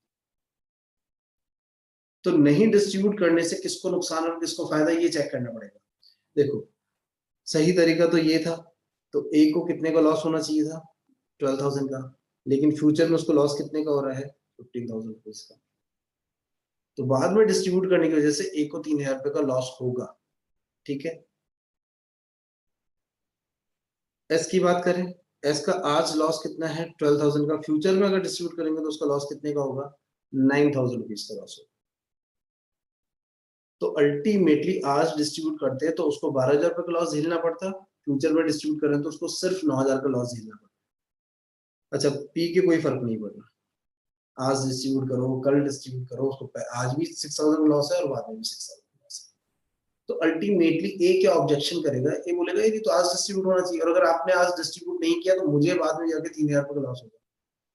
तो नहीं डिस्ट्रीब्यूट करने से किसको नुकसान और किसको फायदा, ये चेक करना पड़ेगा। देखो सही तरीका तो ये था, तो ए को कितने का लॉस होना चाहिए था, 12,000 का, लेकिन फ्यूचर में उसको लॉस कितने का हो रहा है, 15,000 रुपीज का। तो बाद में डिस्ट्रीब्यूट करने की वजह से ए को 3,000 रुपए का लॉस होगा। ठीक है, एस की बात करें, एस का आज लॉस कितना है 12,000 का, फ्यूचर में अगर डिस्ट्रीब्यूट करेंगे तो उसका लॉस कितने का होगा, 9,000 रुपीज का लॉस होगा। तो अल्टीमेटली आज डिस्ट्रीब्यूट करते हैं तो उसको 12,000 रुपए का लॉस झेलना पड़ता, फ्यूचर में डिस्ट्रीब्यूट करें तो उसको सिर्फ 9,000 का लॉस झेलना पड़ता। अच्छा, पी के कोई फर्क नहीं पड़ना, आज डिस्ट्रीब्यूट करो कल डिस्ट्रीब्यूट करो, उसको आज भी 6,000 लॉस है और बाद में भी 6,000 लॉस है। तो अल्टीमेटली ए क्या ऑब्जेक्शन करेगा, ए बोलेगा ये तो आज डिस्ट्रीब्यूट होना चाहिए, और अगर आपने आज डिस्ट्रीब्यूट नहीं किया तो मुझे बाद में जाके 3,000 रुपए का लॉस होगा।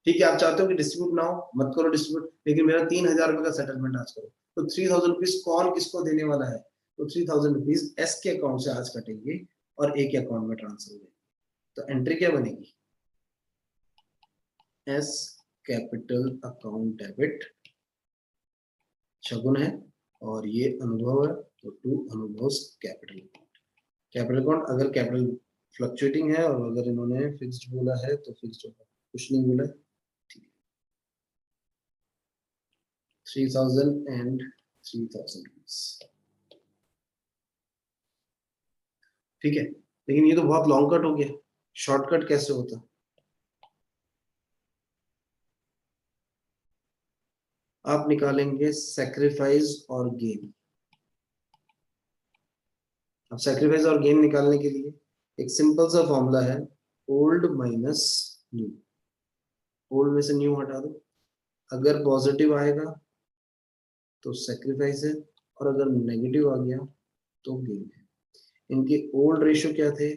ठीक है, आप चाहते हो कि डिस्ट्रीब्यूट ना हो, मत करो डिस्ट्रीब्यूट, लेकिन मेरा 3,000 रुपए का सेटलमेंट आज करो। तो 3,000 रुपीज कौन किसको देने वाला है, तो 3,000 रुपीज एस के अकाउंट से आज कटेंगे और ए के अकाउंट में ट्रांसफर होंगे। तो एंट्री क्या बनेगी, एस कैपिटल अकाउंट डेबिट, शगुन है और ये अनुभव है, तो टू अनुभव कैपिटल अकाउंट। कैपिटल अकाउंट अगर कैपिटल फ्लक्चुएटिंग है और अगर इन्होंने फिक्स्ड बोला है तो फिक्स्ड होगा, कुछ नहीं बोला है। ठीक है, 3,000 एंड 3,000 रुपीज। ठीक है, लेकिन ये तो बहुत लॉन्ग कट हो गया, शॉर्टकट कैसे होता? आप निकालेंगे सेक्रीफाइस और गेन। अब सेक्रीफाइस और गेन निकालने के लिए एक सिंपल सा फॉर्मूला है, ओल्ड माइनस न्यू। ओल्ड में से न्यू हटा दो, अगर पॉजिटिव आएगा तो सेक्रीफाइस है, और अगर नेगेटिव आ गया तो गेन है। इनके ओल्ड रेशियो क्या थे?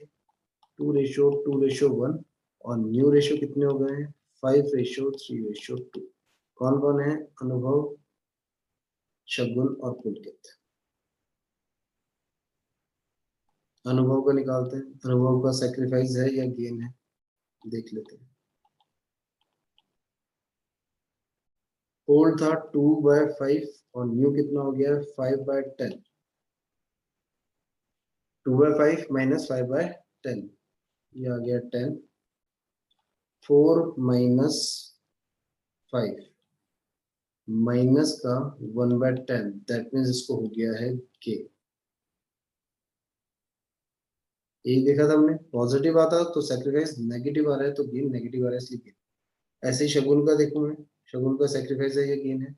2:2:1, और न्यू रेशियो कितने हो गए हैं? 5:3:2। कौन कौन है? अनुभव, शगुन और पुलकित। अनुभव का निकालते हैं, अनुभव का सेक्रीफाइस है या गेन है, देख लेते हैं। ओल्ड था 2/5 और न्यू कितना हो गया? 5/10। 2/5 माइनस 5/10, ये आ गया 10। 4 - 5 माइनस का 1/10, दैट मीन्स इसको हो गया है के। यही देखा था हमने, पॉजिटिव आता तो सेक्रीफाइस, नेगेटिव आ रहा है तो गेन, नेगेटिव आ रहा है इसलिए गेन। ऐसे ही शगुन का देखो मैं, शगुन का सेक्रीफाइस है या गेन है?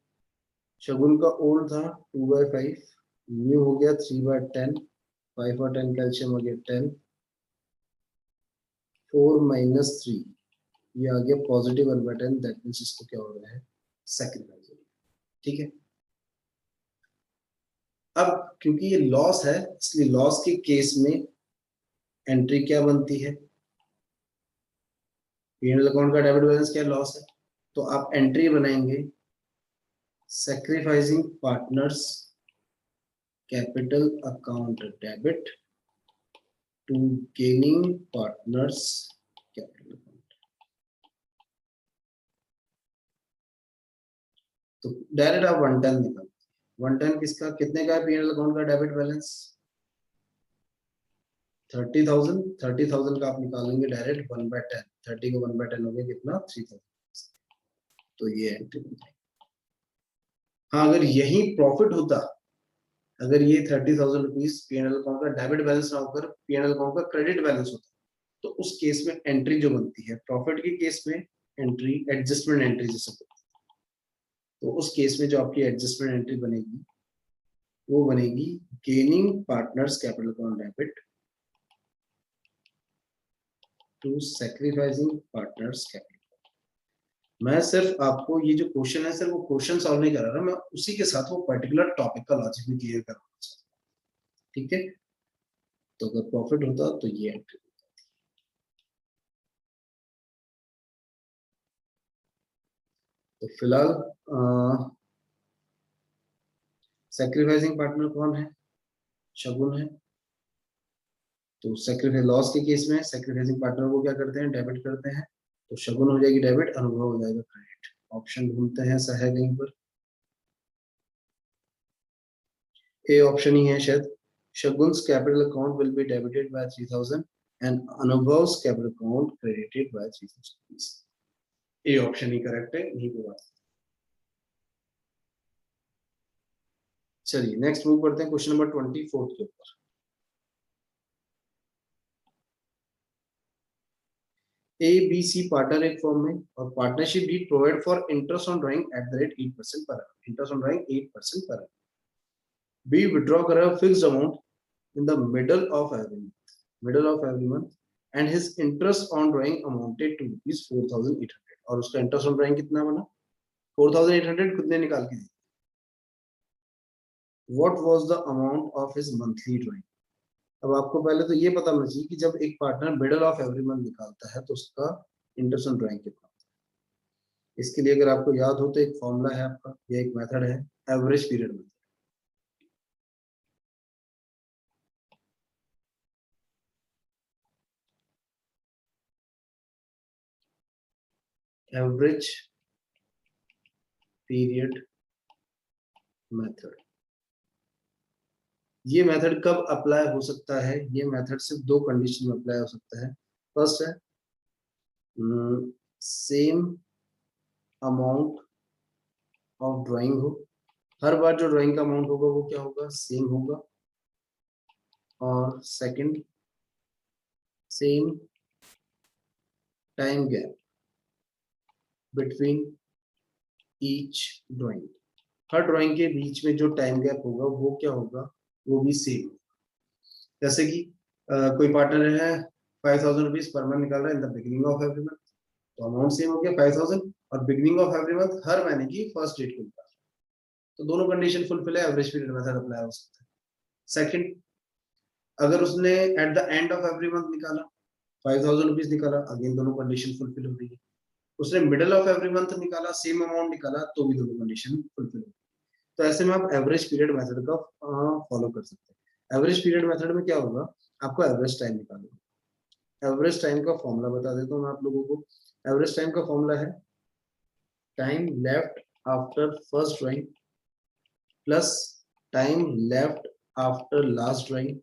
शगुन का ओल्ड था 2/5, न्यू हो गया 3/10, 5 और 10 कैल्शियम हो गया 10। 4 - 3, ये आ गया पॉजिटिव 1/10, दैट मीन्स इसको क्या हो रहा है? सेक्रीफाइस। ठीक है, अब क्योंकि ये लॉस है, इसलिए लॉस के केस में एंट्री क्या बनती है? पीएनएल अकाउंट का डेबिट बैलेंस क्या लॉस है, तो आप एंट्री बनाएंगे sacrificing partners capital account debit to gaining partners capital account. तो डायरेक्ट आप 110 निकाल, 110 किसका, कितने का है पीएनएल अकाउंट का डेबिट बैलेंस? 30,000। 30,000 का आप निकालेंगे डायरेक्ट 1/10, 30 को 1/10 हो गया कितना? 3,000। तो ये एंट्री बन जाएगी। हाँ, अगर यही प्रॉफिट होता, अगर ये 30,000 रुपीज पीएनएल अकाउंट का डेबिट बैलेंस ना होकर पीएनएल अकाउंट का क्रेडिट बैलेंस होता, तो उस केस में एंट्री जो बनती है प्रॉफिट के केस में, एंट्री एडजस्टमेंट एंट्री जैसे, तो उस केस में जो आपकी एडजस्टमेंट एंट्री बनेगी वो बनेगी gaining partners capital account debit to sacrificing partners capital. मैं सिर्फ आपको ये जो क्वेश्चन है सर, वो क्वेश्चन सॉल्व नहीं करा रहा, मैं उसी के साथ वो पर्टिकुलर टॉपिक का लॉजिक भी क्लियर करवाना चाहता हूँ। ठीक है, तो अगर प्रॉफिट होता तो ये एंट्री। तो फिलहाल सैक्रिफाइसिंग पार्टनर कौन है? शगुन है। तो सैक्रिफाइस लॉस के केस में सैक्रिफाइसिंग पार्टनर को क्या करते हैं? डेबिट करते हैं। तो शगुन हो जाएगी डेबिट, अनुभव हो जाएगा क्रेडिट। ऑप्शन ढूंढते हैं, ऐसा है कहीं पर? ए ऑप्शन ही है शायद। Shagun's capital account will be debited by 3,000 and Anubhav's capital account credited by 3,000। A option ही करेक्ट है, यही पे बात। चलिए नेक्स्ट मूव करते हैं क्वेश्चन नंबर 24 के ऊपर। ए बी सी पार्टनर एक फॉर्म में, और partnership deed provide for interest on drawing at the rate 8% पर annum, इंटरेस्ट ऑन ड्राइंग 8% पर annum। बी विड्रॉ कर रहा है fixed amount in the middle of every month and his interest on drawing amounted to rupees 4,800, और उसका interest on drawing कितना बना? 4,800 खुद ने निकाल के दी। What was the amount of his monthly drawing? अब आपको पहले तो ये पता होना चाहिए कि जब एक partner middle of every month निकालता है तो उसका इंटरेस्ट ऑन ड्राइंग कितना होता है। इसके लिए अगर आपको याद हो तो एक फॉर्मूला है आपका, या एक मेथड है, average period method. Average period method. ये मेथड कब अप्लाई हो सकता है? ये मेथड सिर्फ दो कंडीशन में अप्लाई हो सकता है। फर्स्ट है सेम अमाउंट ऑफ ड्राइंग हो, हर बार जो ड्राइंग का अमाउंट होगा वो क्या होगा? सेम होगा। और second, same time gap between each drawing, हर ड्राइंग के बीच में जो टाइम गैप होगा वो क्या होगा, वो भी सेम। जैसे कि कोई पार्टनर है 5,000 रुपीज पर मंथ निकाल रहा है in the beginning of every month, तो अमाउंट सेम हो गया 5,000, और बिगिनिंग ऑफ एवरी मंथ हर महीने की फर्स्ट डेट को निकाल, तो दोनों कंडीशन फुलफिल है, एवरेज पीरियड मेथड अप्लाई हो सकता है। सेकंड, अगर उसने at the end of every month निकाला 5,000 रुपीज निकाला, अगेन दोनों कंडीशन फुलफिल हो रही है। उसने मिडिल ऑफ एवरी मंथ निकाला, सेम अमाउंट निकाला, तो भी दोनों कंडीशन फुलफिल हो। तो ऐसे में आप एवरेज पीरियड मेथड का फॉलो कर सकते हैं। एवरेज पीरियड मेथड में क्या होगा, आपको एवरेज टाइम निकालना। एवरेज टाइम का फॉर्मूला बता देता हूँ मैं आप लोगों को। एवरेज टाइम का फॉर्मूला है time left after first drawing plus time left after last drawing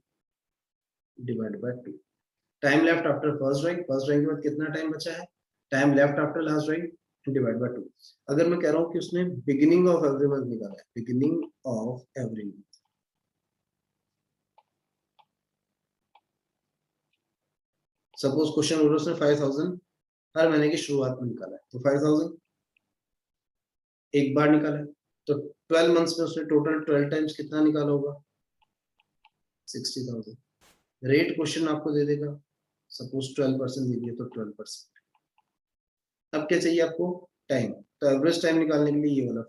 divide by 2। Time left after first drawing के बाद कितना टाइम बचा है, time left after last drawing divide by 2। अगर मैं कह रहा हूँ कि उसने बिगिनिंग ऑफ एवरी मंथ निकाला है, beginning of every month, suppose question हो रहा है उसने 5,000 हर महीने की शुरुआत में निकाला है, तो 5,000 एक बार निकाला है, तो 12 मंथ्स में उसने टोटल 12 टाइम्स कितना निकाला होगा, 60,000। रेट क्वेश्चन आपको दे देगा, सपोज 12% दे दिया तो 12%। अब क्या चाहिए आपको, टाइम, तो एवरेज टाइम निकालने के लिए ये वाला।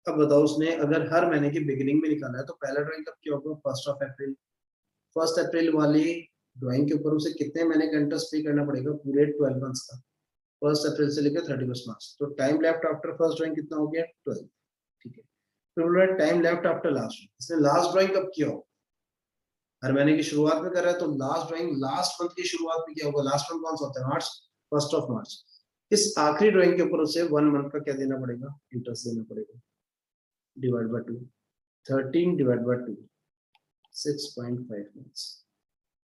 अब बताओ उसने अगर हर महीने की बिगिनिंग में निकाला है, तो पहला ड्राइंग कब किया होगा, 1 अप्रैल। 1 अप्रैल वाली ड्राइंग के ऊपर उसे कितने महीने का इंटरेस्ट पे करना पड़ेगा, पूरे 12 मंथ्स का, 1 अप्रैल से लेकर 31 मार्च। तो time left after first drawing कितना हो गया, 12। ठीक है, फिर बोल रहा है टाइम लेफ्ट आफ्टर लास्ट, इसने लास्ट ड्राइंग कब किया हो, हर महीने की शुरुआत में कर रहा है, तो लास्ट ड्राइंग लास्ट मंथ की शुरुआत में क्या होगा, लास्ट मंथ कौन सा होता है, मार्च, 1 मार्च। इस आखिरी ड्राइंग के ऊपर उसे 1 मंथ का क्या देना पड़ेगा, इंटरेस्ट देना पड़ेगा, divide by 2, 13 divide by 2, 6.5 months.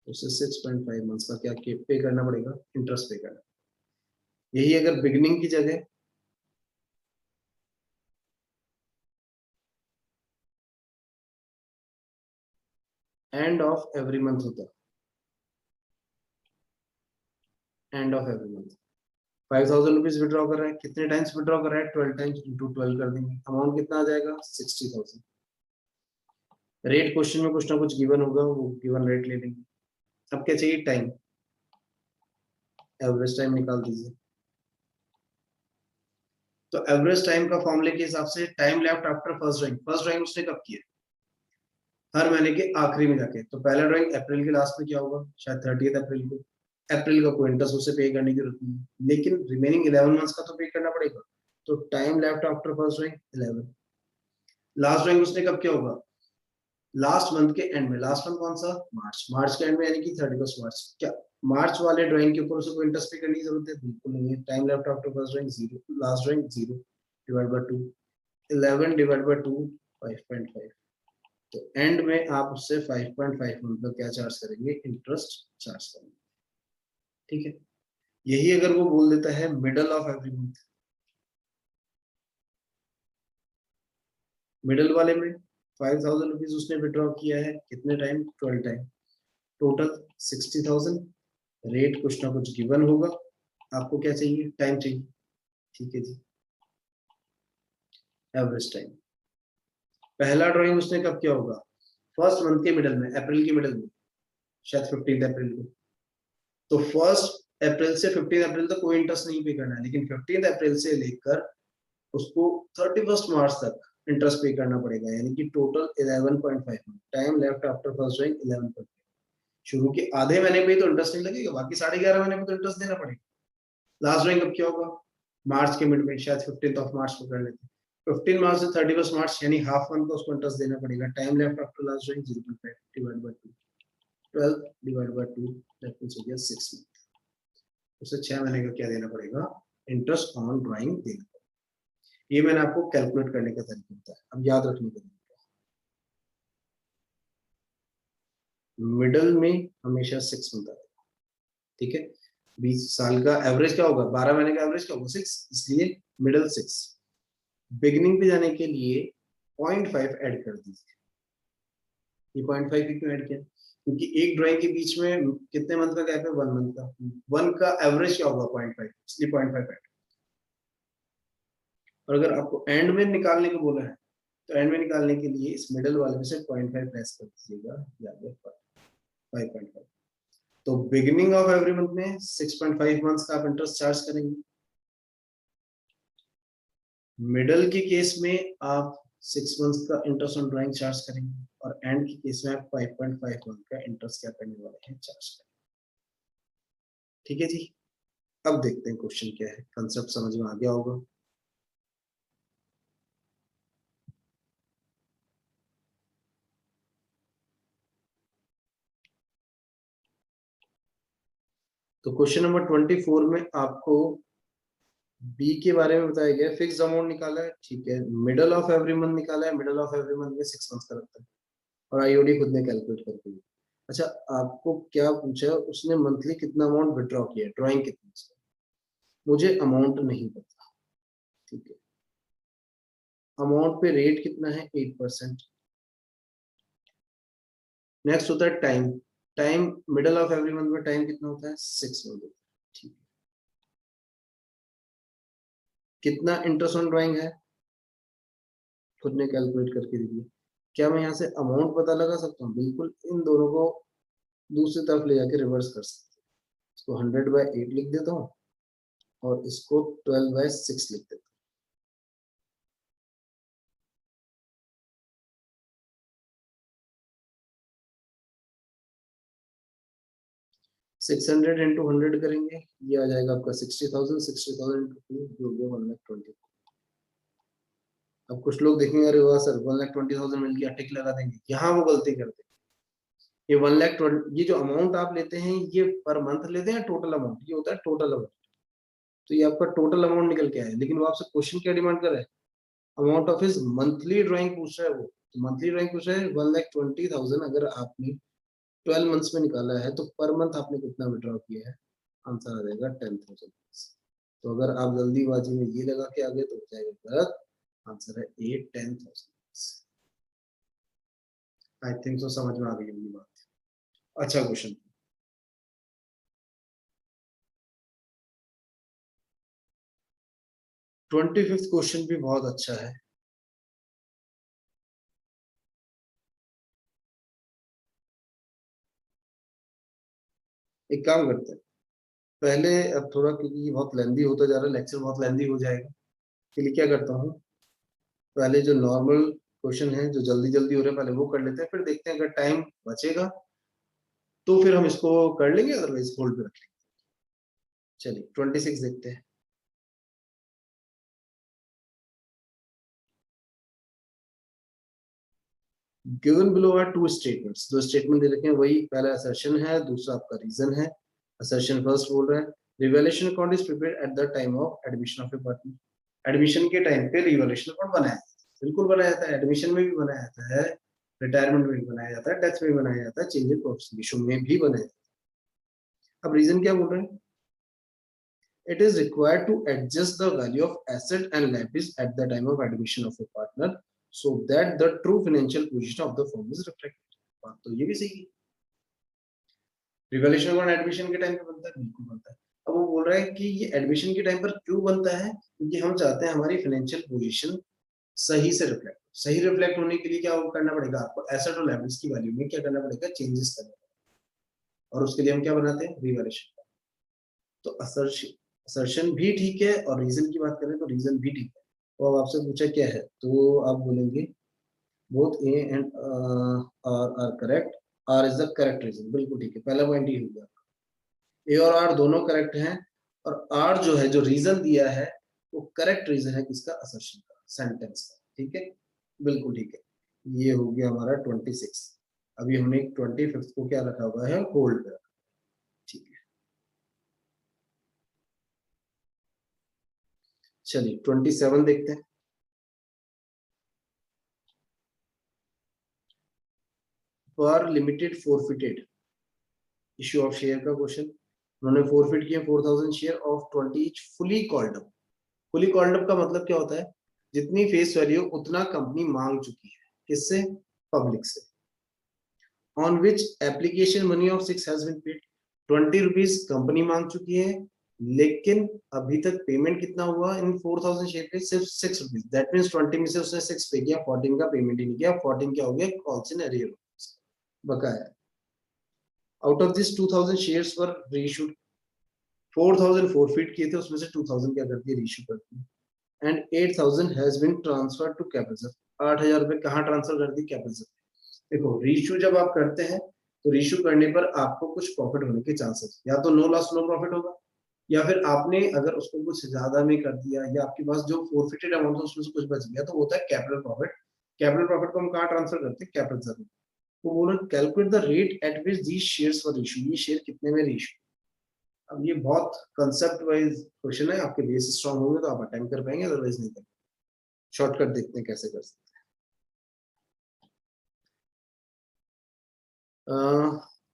उसे 6.5 मंथ्स का क्या पे करना पड़ेगा, इंटरेस्ट पे करना। यही अगर बिगिनिंग की जगह एंड ऑफ एवरी मंथ होता, end of every month 5,000 rupees withdraw कर रहा है, कितने टाइम्स विड्रॉ कर रहा है, 12 टाइम्स, इंटू 12 कर देंगे, अमाउंट कितना आ जाएगा, 60,000। रेट क्वेश्चन में कुछ ना कुछ गिवन होगा, वो गिवन रेट ले लेंगे। अब क्या चाहिए, टाइम, एवरेज टाइम निकाल दीजिए। तो एवरेज टाइम का फॉर्मूले के हिसाब से time left after first drawing उसने कब किया, हर महीने के आखिरी में जाके, तो पहला ड्राइंग अप्रैल के लास्ट में क्या होगा, शायद 30 अप्रैल को। अप्रैल का कोई इंटरेस्ट उसे पे करने की जरूरत नहीं, लेकिन रिमेनिंग 11 मंथ्स का तो पे करना पड़ेगा। तो time left after first drawing 11। Last drawing उसने कब किया होगा, लास्ट मंथ के एंड में, लास्ट मंथ कौन सा, मार्च के एंड में, यानी कि 31 मार्च। क्या मार्च वाले ड्राइंग के ऊपर उसे कोई इंटरेस्ट पे करने की जरूरत है, बिल्कुल नहीं है। Time left after first drawing 0, last drawing 0, divide by 2, 11 divide by 2, 5.5। तो एंड में आप उससे 5.5 मतलब क्या चार्ज करेंगे, इंटरेस्ट चार्ज करेंगे। ठीक है, यही अगर वो बोल देता है middle of every month, middle वाले में 5,000 रुपीज उसने विड्रॉ किया है, कितने टाइम, 12 टाइम, टोटल 60,000। रेट कुछ ना कुछ गिवन होगा, आपको क्या चाहिए, टाइम चाहिए। ठीक है जी, एवरेज टाइम, पहला ड्राइंग उसने कब किया होगा, फर्स्ट मंथ के मिडल में, अप्रैल के मिडल में, शायद 15 अप्रैल को। तो 1 अप्रैल से 15 अप्रैल तक कोई इंटरेस्ट नहीं पे करना है, लेकिन 15 अप्रैल से लेकर उसको 31 मार्च तक इंटरेस्ट पे करना पड़ेगा, यानी कि total 11.5। Time left after first drawing 11.5। शुरू के आधे महीने पे तो इंटरेस्ट नहीं लगेगा, बाकी 11.5 महीने पे तो इंटरेस्ट देना पड़ेगा। लास्ट ड्राइंग कब क्या होगा, मार्च के मिड में, शायद 15 ऑफ मार्च को कर लेते हैं। 15 मार्च से 31 मार्च यानी हाफ मंथ का उसको इंटरेस्ट देना पड़ेगा। Time left after last drawing 0.5 divide by 2, 12 divide by 2, that means हो गया 6 मंथ। उसे 6 महीने का क्या देना पड़ेगा, इंटरेस्ट ऑन ड्राइंग देना। ये मैंने आपको कैलकुलेट करने का तरीका बताया, अब याद रखने का तरीका, मिडल में हमेशा 6 मंथ आएगा। ठीक है, 20 साल का एवरेज क्या होगा, 12 महीने का एवरेज क्या होगा, 6, इसलिए मिडल 6। बिगिनिंग पे जाने के लिए 0.5 ऐड कर दीजिए, ये 0.5 ही क्यों ऐड किया? क्योंकि एक ड्राइंग के बीच में कितने मंथ का गैप है? 1 मंथ का। 1 का एवरेज क्या होगा? 0.5, इसलिए 0.5 ऐड। और अगर आपको एंड में निकालने को बोला है तो एंड में निकालने के लिए इस मिडल वाले में से 0.5 लेस कर दीजिएगा, या 5.5। तो बिगिनिंग ऑफ एवरी मंथ में 6.5 मंथ्स का आप इंटरेस्ट चार्ज करेंगे। मिडल के केस में आप 6 मंथ्स का इंटरेस्ट ऑन ड्राइंग चार्ज करेंगे, और एंड के केस में आप 5.5 मंथ का इंटरेस्ट क्या करने वाले हैं? चार्ज करेंगे। ठीक है जी। अब देखते हैं क्वेश्चन क्या है, कंसेप्ट समझ में आ गया होगा। तो क्वेश्चन नंबर 24 में आपको बी के बारे में बताया गया है। फिक्स अमाउंट निकाला है, ठीक है। मिडल ऑफ एवरी मंथ निकाला है, मिडल ऑफ एवरी मंथ में 6 मंथ्स का लगता है, और आईओडी खुद ने कैलकुलेट करके दी। अच्छा, आपको क्या पूछा है? उसने मंथली कितना अमाउंट विड्रॉ किया है, ड्राइंग कितनी है? मुझे अमाउंट नहीं पता, ठीक है। अमाउंट पे रेट कितना है? 8%। नेक्स्ट होता है time. Time middle of every month में टाइम कितना होता है? 6 मंथ। ठीक है। कितना इंटरेस्ट ऑन ड्राइंग है? खुद ने कैलकुलेट करके दीजिए। क्या मैं यहाँ से अमाउंट पता लगा सकता हूँ? बिल्कुल, इन दोनों को दूसरी तरफ ले जाके रिवर्स कर सकते हैं। इसको 100/8 लिख देता हूँ, और इसको 12/6 लिख देता हूँ। 600 इंटू 100 करेंगे, ये आ जाएगा आपका 60,000। 60,000 इंटू 2 हो गया 1,20,000। अब कुछ लोग देखेंगे, अरे वाह सर 1,20,000 मिल गया, टिक लगा देंगे। यहाँ वो गलती करते हैं। ये 1,20,000, ये जो अमाउंट आप लेते हैं ये पर मंथ लेते हैं, टोटल अमाउंट, ये होता है टोटल अमाउंट। तो ये आपका टोटल अमाउंट निकल के आया, लेकिन वो आपसे क्वेश्चन क्या डिमांड कर रहा है? Amount of his monthly drawing पूछ रहा है वो। तो मंथली ड्राइंग पूछ रहा है 1,20,000। अगर आपने 12 मंथ्स में निकाला है तो पर मंथ आपने कितना विड्रॉ किया है? आंसर आ जाएगा 10,000। तो अगर आप जल्दीबाजी में ये लगा के आगे तो हो जाएगा गलत। आंसर है 8-10,000। आई थिंक सो समझ में आ गई होगी बात। अच्छा क्वेश्चन। 25th क्वेश्चन भी बहुत अच्छा है। एक काम करते हैं, पहले अब थोड़ा, क्योंकि ये बहुत लेंदी होता जा रहा है, लेक्चर बहुत लेंदी हो जाएगा, इसके लिए क्या करता हूँ, पहले जो नॉर्मल क्वेश्चन है जो जल्दी जल्दी हो रहे हैं पहले वो कर लेते हैं, फिर देखते हैं अगर टाइम बचेगा तो फिर हम इसको कर लेंगे, अदरवाइज होल्ड पे रख लेंगे। चलिए 26 देखते हैं। Given below are two statements. दो स्टेटमेंट दे रखे हैं, वही पहला असर्शन है, दूसरा आपका रीजन है। असर्शन फर्स्ट बोल रहा है revaluation account is prepared eight the time of admission of A partner. Admission के टाइम पे रिवैल्यूएशन अकाउंट बनाया जाता है, बिल्कुल बनाया जाता है। एडमिशन में भी बनाया जाता है, रिटायरमेंट में भी बनाया जाता है, डेथ में भी बनाया जाता है, चेंज इन प्रोफेशन इशू में भी बनाया जाता है। अब रीजन क्या बोल रहे हैं? It is required to adjust the value of asset and liabilities at the time of admission of a partner so that the true financial position of the firm is reflected। बात तो ये भी सही है। रिवैल्यूएशन अकाउंट एडमिशन के time पे बनता है, बिल्कुल बनता है। अब वो बोल रहा है कि ये एडमिशन के टाइम पर क्यों बनता है? क्योंकि हम चाहते हैं हमारी फाइनेंशियल पोजीशन सही से रिफ्लेक्ट। सही रिफ्लेक्ट होने के लिए क्या करना पड़ेगा? आपको एसेट और लायबिलिटीज की वैल्यू में क्या करना पड़ेगा? चेंजेस करना पड़ेगा, और उसके लिए हम क्या बनाते हैं? रिवैल्यूएशन। तो असर्शन भी ठीक है, और रीजन की बात करें तो रीजन भी ठीक है। तो अब आपसे पूछा क्या है, तो आप बोलेंगे both A and R are correct, R is the correct reason. बिल्कुल ठीक है, पहला पॉइंट ही हो गया। ए और आर दोनों करेक्ट हैं, और आर जो है, जो रीजन दिया है, वो करेक्ट रीजन है किसका? असर्शन का, सेंटेंस का। ठीक है, बिल्कुल ठीक है। ये हो गया हमारा 26। अभी हमने 25 को क्या रखा हुआ है? होल्ड पे रखा। ठीक है, चलिए 27 देखते हैं। For limited forfeited issue of share का क्वेश्चन। उन्होंने फोरफिट किया 4,000 share of 20 each fully called up. Fully called up का मतलब क्या होता है? जितनी फेस वैल्यू उतना कंपनी मांग चुकी है, किससे? पब्लिक से। On which application money of 6 has been paid. 20 rupees company मांग चुकी है, लेकिन अभी तक पेमेंट कितना हुआ इन 4000 शेयर पे, सिर्फ 6 रुपीज। दैट मीन्स 20 में से उसने 6 पे किया, 14 का पेमेंट ही नहीं किया। 14 क्या हो गया, कॉल्स इन एरियर, बकाया। Out of this 2000 shares were reissued, 4000 forfeit किए थे, उसमें से 2000 क्या कर दिए, रीइश्यू कर दिए। And 8000 has been transferred to capital. 8000 रुपए कहाँ ट्रांसफर कर दी, कैपिटल। देखो रीइश्यू जब आप करते हैं तो रीइश्यू करने पर आपको कुछ प्रॉफिट होने के चांसेस, या तो नो लॉस नो प्रॉफिट होगा, या फिर आपने अगर उसको कुछ ज्यादा में कर दिया, या आपके पास जो फोरफिटेड अमाउंट है उसमें से कुछ बच गया, तो होता है कैपिटल प्रॉफिट। कैपिटल प्रॉफिट को हम कहाँ ट्रांसफर करते हैं, कैपिटल रिजर्व। तो बोलो calculate the rate at which these shares were issue, ये शेयर कितने में इशू। अब ये बहुत कंसेप्ट वाइज क्वेश्चन है, आपके बेस स्ट्रांग होंगे तो आप अटेम्प्ट कर पाएंगे, अदरवाइज नहीं कर। शॉर्टकट देखते हैं कैसे कर सकते हैं।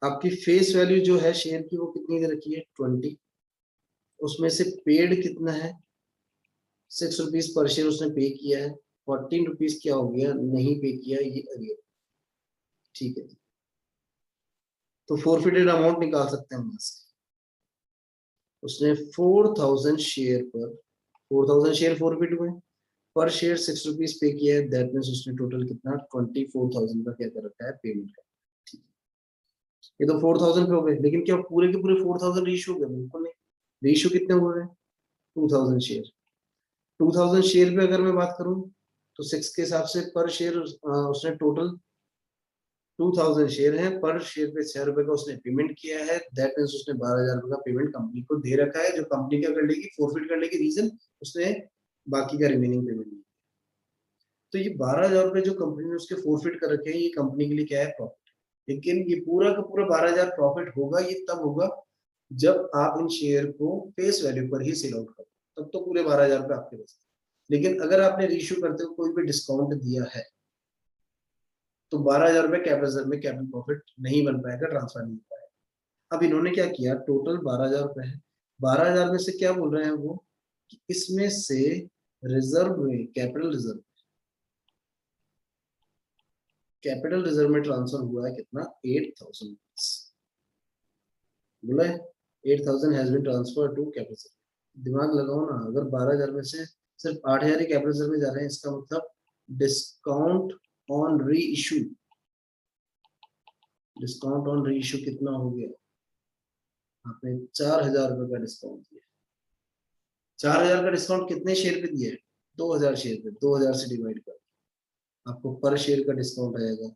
आपकी फेस वैल्यू जो है शेयर की वो कितनी दे रखी है, 20। उसमें से पेड कितना है, 6 रुपीज पर शेयर उसने पे किया है। 14 रुपीज क्या हो गया, नहीं पे किया, ये अगेन ठीक है। तो फोरफिटेड अमाउंट निकाल सकते हैं हम इससे। उसने 4000 शेयर पर, 4000 शेयर फोरफिट हुए, पर शेयर 6 रुपीज पे किया है। दैट मीन्स उसने टोटल कितना, 24,000 का क्या कर रखा है, पेमेंट का। ठीक है, ये तो 4000 पे हो गए, लेकिन क्या पूरे के पूरे 4000 रीइश्यू हो गए, बिल्कुल नहीं। रीइश्यू कितने हुए हैं, 2000 शेयर। 2000 शेयर पे अगर मैं बात करूं तो 6 के हिसाब से पर शेयर उसने टोटल 2000 शेयर है, पर शेयर पे 6 रुपए का उसने पेमेंट किया है। दैट मीन्स उसने 12,000 रुपए का पेमेंट कंपनी को दे रखा है, जो कंपनी क्या कर लेगी, फोरफिट कर लेगी। रीजन, उसने बाकी का रिमेनिंग पेमेंट नहीं। तो ये 12,000 रुपए जो कंपनी ने उसके फोरफिट कर रखे हैं, ये कंपनी के लिए क्या है, प्रॉफिट। लेकिन ये पूरा का पूरा 12,000 प्रॉफिट होगा, ये तब होगा जब आप इन शेयर को फेस वैल्यू पर ही सेल आउट करो, तब तो पूरे 12,000 रुपए आपके पास। लेकिन अगर आपने रीइश्यू करते हुए कोई भी डिस्काउंट दिया है, तो 12,000 रुपए कैपिटल में कैपिटल प्रॉफिट नहीं बन पाएगा, ट्रांसफर नहीं हो पाएगा। अब इन्होंने क्या किया, टोटल 12,000 रुपए है, 12,000 में से क्या बोल रहे हैं वो, कि इसमें से रिजर्व में, कैपिटल रिजर्व, कैपिटल रिजर्व में ट्रांसफर हुआ है कितना, 8,000 बोला है। 8,000 has been transfer to capital. दिमाग लगाओ ना, अगर 12,000 में से सिर्फ 8,000 ही कैपिटल रिजर्व में जा रहे हैं, इसका मतलब डिस्काउंट ऑन री इशू, डिस्काउंट ऑन री इशू कितना हो गया, आपने 4,000 रुपए का डिस्काउंट दिया। 4,000 का डिस्काउंट कितने शेयर पे दिया है, 2,000 शेयर पे। 2,000 से डिवाइड कर, आपको पर शेयर का डिस्काउंट आएगा,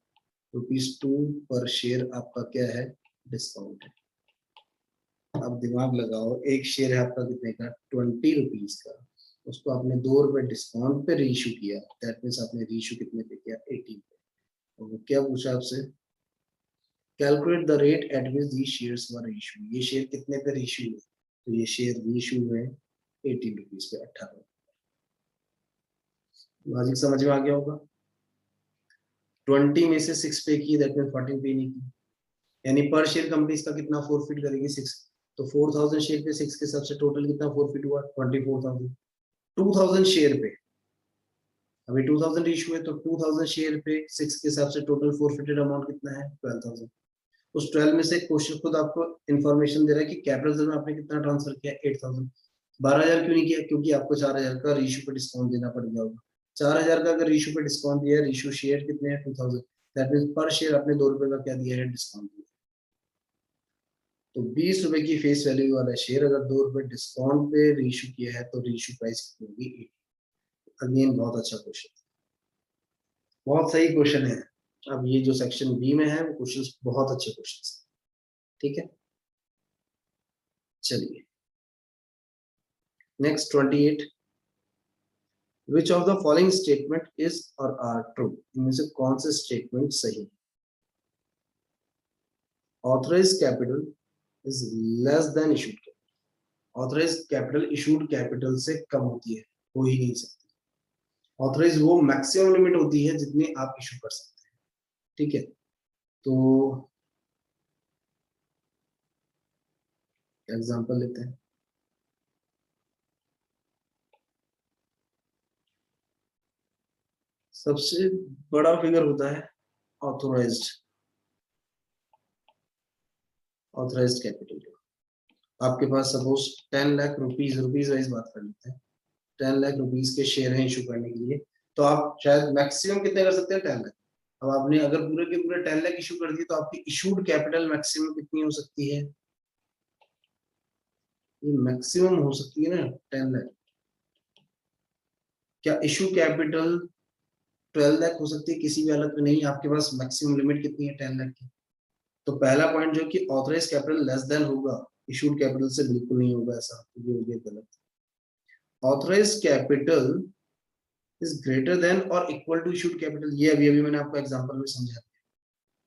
₹2 पर शेयर आपका क्या है, डिस्काउंट है। अब दिमाग लगाओ, एक शेयर है आपका कितने का, 20 रुपीज का, उसको आपने 2 रुपए डिस्काउंट पे रीइश्यू किया। दैट मीन्स आपने रीइश्यू कितने पे किया, 18 पे। और वो क्या पूछा आपसे, calculate the rate at which the shares were reissue, ये शेयर कितने पे रीइश्यू हुए, तो ये शेयर रीइश्यू हुए 18 रुपीज पे, 18। लॉजिक समझ में आ गया होगा। 20 में से 6 पे की, दैट मीन 14 पे नहीं की, यानी पर शेयर कंपनी इसका कितना फोरफिट करेगी, 6। तो 4,000 शेयर पे 6 के हिसाब से टोटल कितना फोरफिट हुआ, 24,000। 2,000 शेयर पे, अभी 2,000 इशू है, तो 2,000 शेयर पे 6 के हिसाब से टोटल फोरफिटेड अमाउंट कितना है, 12,000। उस 12 में से क्वेश्चन खुद आपको इन्फॉर्मेशन दे रहा है कि कैपिटल में आपने कितना ट्रांसफर किया, 8,000। 12,000 क्यों नहीं किया, क्योंकि आपको 4,000 का रीशू पे डिस्काउंट देना पड़ गया होगा। 4,000 का अगर रीशू पे डिस्काउंट दिया है, रीशू शेयर कितने हैं, 2,000। दैट मीन पर शेयर आपने 2 रुपए का क्या दिया है, डिस्काउंट दिया। तो 20 रुपए की फेस वैल्यू वाला शेयर अगर 2 रुपए डिस्काउंट पे रीशू किया है, तो रीशू प्राइस कितनी होगी, 8। अगेन बहुत अच्छा क्वेश्चन, बहुत सही क्वेश्चन है। अब ये जो सेक्शन बी में है वो क्वेश्चंस बहुत अच्छे क्वेश्चंस, ठीक है। चलिए next 28, which of the following statement is or are true, इनमें से कौन से स्टेटमेंट सही, authorise capital is less than issued capital. Authorise capital issued capital से कम होती है, हो ही नहीं सकती। ऑथराइज वो मैक्सिमम लिमिट होती है जितनी आप इशू कर सकते हैं, ठीक है। तो एग्जांपल लेते हैं, सबसे बड़ा फिगर होता है ऑथोराइज्ड, ऑथराइज्ड कैपिटल आपके पास सपोज 10 लाख रुपीज वाइज बात कर लेते हैं, 10 लाख रुपीज के शेयर हैं इशू करने के लिए, तो आप शायद मैक्सिमम कितने कर सकते हैं, 10 लाख। अब आपने अगर पूरे के पूरे 10 लाख इशू कर दिए तो आपकी इशूड कैपिटल मैक्सिमम कितनी हो सकती है, ये मैक्सिमम हो सकती है ना 10 लाख। क्या इशू कैपिटल 12 लाख हो सकती है, किसी भी हालत में नहीं, आपके पास मैक्सिमम लिमिट कितनी है 10 लाख की। तो पहला पॉइंट जो कि ऑथराइज कैपिटल लेस देन होगा, इशूड कैपिटल से बिल्कुल नहीं होगा ऐसा, ये हो गया गलत। Authorise capital is greater than or equal to issued capital, ये अभी अभी मैंने आपको एग्जांपल में समझा दिया।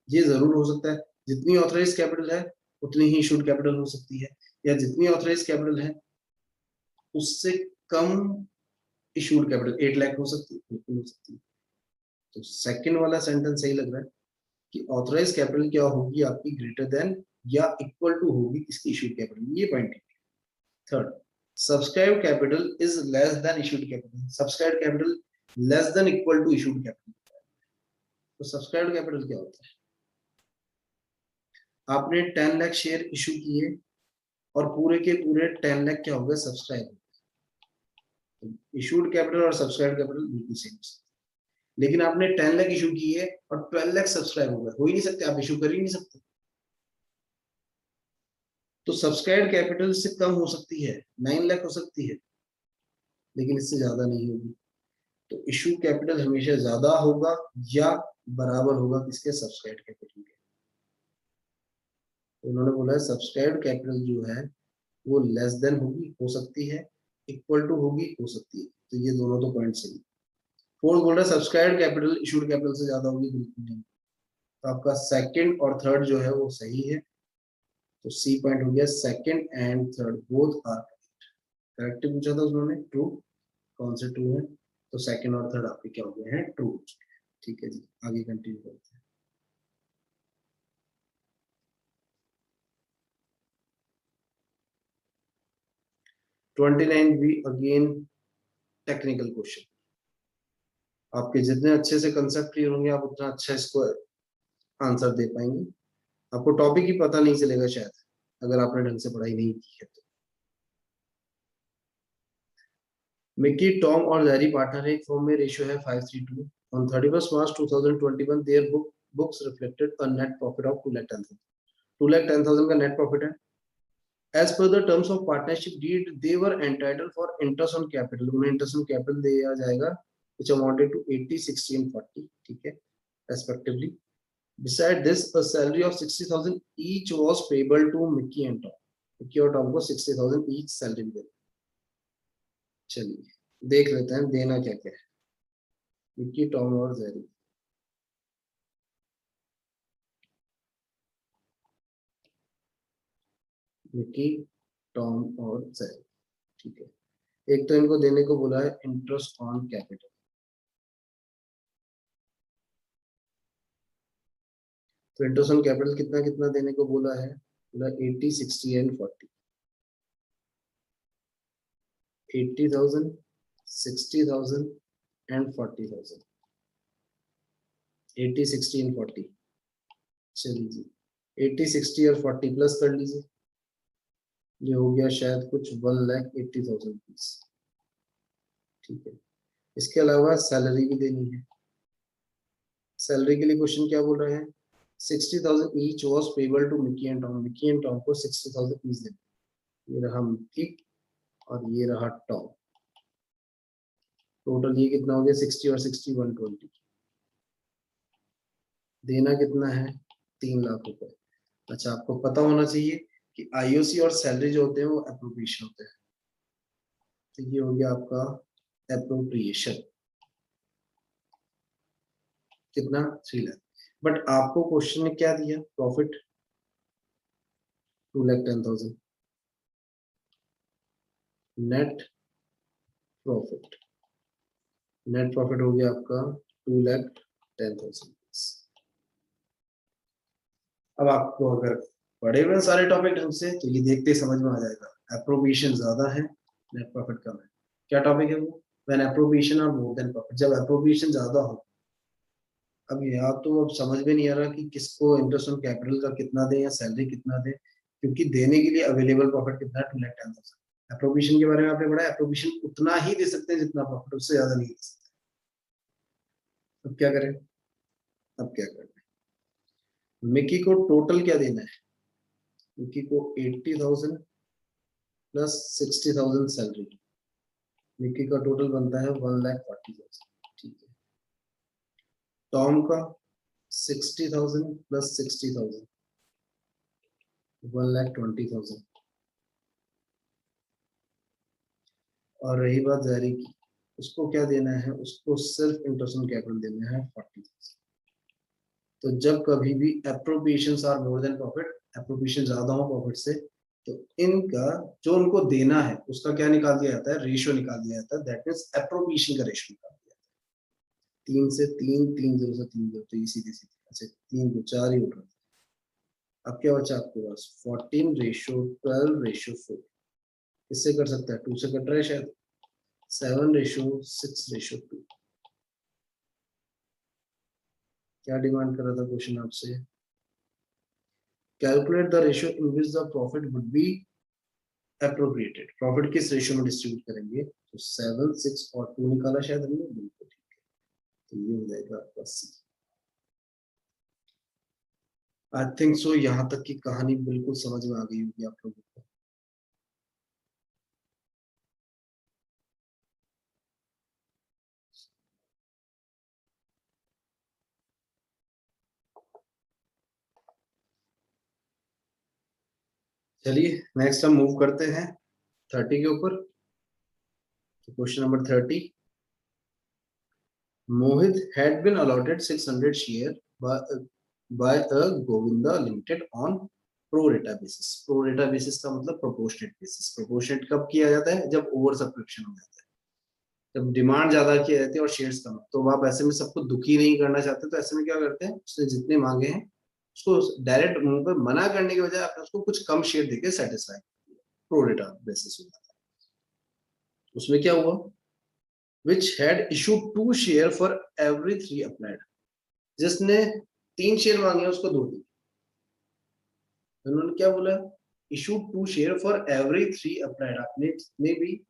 ये जरूर हो सकता है, जितनी ऑथराइज कैपिटल है उतनी ही इशूड कैपिटल हो सकती है, या जितनी ऑथराइज कैपिटल है उससे कम इशूड कैपिटल 8 लाख हो सकती है, बिल्कुल हो सकती है। तो सेकंड वाला सेंटेंस सही लग रहा है कि ऑथराइज कैपिटल क्या होगी आपकी, ग्रेटर देन या इक्वल टू होगी इसकी इशूड कैपिटल, ये पॉइंट है। Third, subscribe capital is less than issued capital, subscribe capital less than equal to issued capital. तो सब्सक्राइब कैपिटल क्या होता है, आपने 10 लाख शेयर इशू किए और पूरे के पूरे 10 लाख क्या हो गए, सब्सक्राइब। इशूड कैपिटल और सब्सक्राइब कैपिटल बिल्कुल सेम, लेकिन आपने 10 लाख इशू किए और 12 लाख सब्सक्राइब हो गए, हो ही नहीं सकते, आप इशू कर ही नहीं सकते। तो सब्सक्राइब कैपिटल से कम हो सकती है, 9 लाख हो सकती है, लेकिन इससे ज्यादा नहीं होगी। तो इशू कैपिटल हमेशा ज्यादा होगा या बराबर होगा किसके, सब्सक्राइब कैपिटल के। तो उन्होंने बोला है सब्सक्राइब कैपिटल जो है वो लेस देन होगी, हो सकती है, इक्वल टू होगी, हो सकती है। तो ये दोनों तो पॉइंट सही। फोर्थ बोल रहा है सब्सक्राइब कैपिटल इशूड कैपिटल से ज्यादा होगी, बिल्कुल नहीं। तो आपका सेकंड और थर्ड जो है वो सही है। तो सी पॉइंट हो गया, second and third both are correct पूछा था उन्होंने, ट्रू, कौन से ट्रू है, तो सेकंड और थर्ड आपके क्या हो गए हैं, ट्रू। ठीक है जी, आगे कंटिन्यू करते हैं। Twenty nine B again technical question. आपके जितने अच्छे से कंसेप्ट क्लियर होंगे आप उतना अच्छा इसको आंसर दे पाएंगे। आपको टॉपिक ही पता नहीं चलेगा शायद, अगर आपने ढंग से पढ़ाई नहीं की है तो। मिकी, टॉम और लैरी पार्टनर है, एक फॉर्म में, रेशियो है 5:3 on 31 March 2021 their books reflected a net profit of 2,10,000, 2,10,000 का नेट प्रॉफिट है। As per the terms of partnership deed they were entitled for interest on capital, उन्हें interest on capital दिया जाएगा which amounted to 80, 60 and 40, ठीक है, respectively. Beside this, a salary of 60,000 each was payable to Mickey and Tom. Mickey और Tom को 60,000 each salary दे। चलिए देख लेते हैं देना क्या क्या है, मिक्की, टॉम और जेरी। मिक्की, टॉम और जेरी, ठीक है। एक तो इनको देने को बोला है इंटरेस्ट ऑन कैपिटल, तो इंटरेस्ट ऑन कैपिटल कितना कितना देने को बोला है, बोला 80, 60 एंड 40। 80,000, 60,000 and 40,000, 80, 60 and 40। चलिए 80, 60 और 40 प्लस कर लीजिए, ये हो गया शायद कुछ 1,80,000 रुपीज, ठीक है। इसके अलावा सैलरी भी देनी है। सैलरी के लिए क्वेश्चन क्या बोल रहे हैं, 60,000 each was payable to Mickey and Tom, Mickey and Tom को 60,000 ईच देना। ये रहा मिकी और ये रहा टॉम, टोटल ये कितना हो गया, 60 और 60 120। देना कितना है, 3 लाख रुपए। अच्छा आपको पता होना चाहिए कि आईओसी और सैलरी जो होते हैं वो एप्रोप्रिएशन होते हैं, तो ये हो गया आपका एप्रोप्रिएशन, कितना, 3 लाख। बट आपको क्वेश्चन ने क्या दिया, profit 2,10,000, net profit, net profit हो गया आपका 2,10,000। अब आपको अगर पढ़े हुए सारे टॉपिक ढंग से तो ये देखते समझ में आ जाएगा, एप्रोप्रिएशन ज्यादा है, नेट प्रॉफिट कम है। क्या टॉपिक है वो, when appropriation are more than profit, जब एप्रोप्रिएशन ज्यादा हो। अब यहाँ तो अब समझ में नहीं आ रहा कि किसको इंटरेस्ट ऑन कैपिटल का कितना दे या सैलरी कितना दे, क्योंकि देने के लिए अवेलेबल प्रॉफिट कितना है, 2,10,000। एप्रोप्रिएशन के बारे में आपने पढ़ा, एप्रोप्रिएशन उतना ही दे सकते हैं जितना प्रॉफिट, उससे ज्यादा नहीं दे सकते। अब क्या करें, अब क्या करना है, मिकी को टोटल क्या देना है, मिकी को 80,000 प्लस 60,000 सैलरी, मिकी का टोटल बनता है 1,40,000, ठीक है। टॉम का 60,000 प्लस 60,000, 1,20,000। और रही बात जैरी की, उसको क्या देना है, उसको सिर्फ इंटरेस्ट ऑन कैपिटल देना है 40,000। तो जब कभी भी appropriations are more than profit, appropriation ज्यादा हो प्रॉफिट से, तो इनका जो उनको देना है उसका क्या निकाल दिया जाता है, रेशियो निकाल दिया जाता है, दैट मींस एप्रोप्रिएशन का रेशियो निकाल दिया जाता है। 3 से 3, 3 0 से 3 0, तो ये सीधे सीधे अच्छा 3 को 4 ही उठ रहा है। अब क्या बचा आपके पास, 14:12:4। किससे कर सकता है, 2 से कट रहा है शायद, 7:6:2। क्या डिमांड कर रहा था क्वेश्चन आपसे, calculate the ratio in which the profit would be appropriated, profit किस रेशियो में डिस्ट्रीब्यूट करेंगे, तो 7, 6 और 2 निकाला शायद हमने, बिल्कुल ठीक है। तो ये हो जाएगा आपका सी। आई थिंक सो यहाँ तक की कहानी बिल्कुल समझ में आ गई होगी आप लोगों को। चलिए नेक्स्ट हम मूव करते हैं 30 के ऊपर। Question number 30, Mohit had been allotted 600 share by a Govinda Limited on pro rata basis। pro rata basis का मतलब proportionate basis। proportionate कब किया जाता है, जब ओवर सब्सक्रिप्शन हो जाता है, जब डिमांड ज्यादा की जाती है और शेयर्स कम। तो आप ऐसे में सबको दुखी नहीं करना चाहते, तो ऐसे में क्या करते हैं, उसने जितने मांगे हैं उसको डायरेक्ट मुंह पे मना करने के बजाय आपने उसको कुछ कम शेयर देके सेटिस्फाई, प्रो रेटा बेसिस हो जाता है। उसमें क्या हुआ, which had issued 2 share for every 3 applied, जिसने 3 शेयर मांगे उसको 2 दी। उन्होंने क्या बोला, issue 2 share for every 3 applied, आपने जितने भी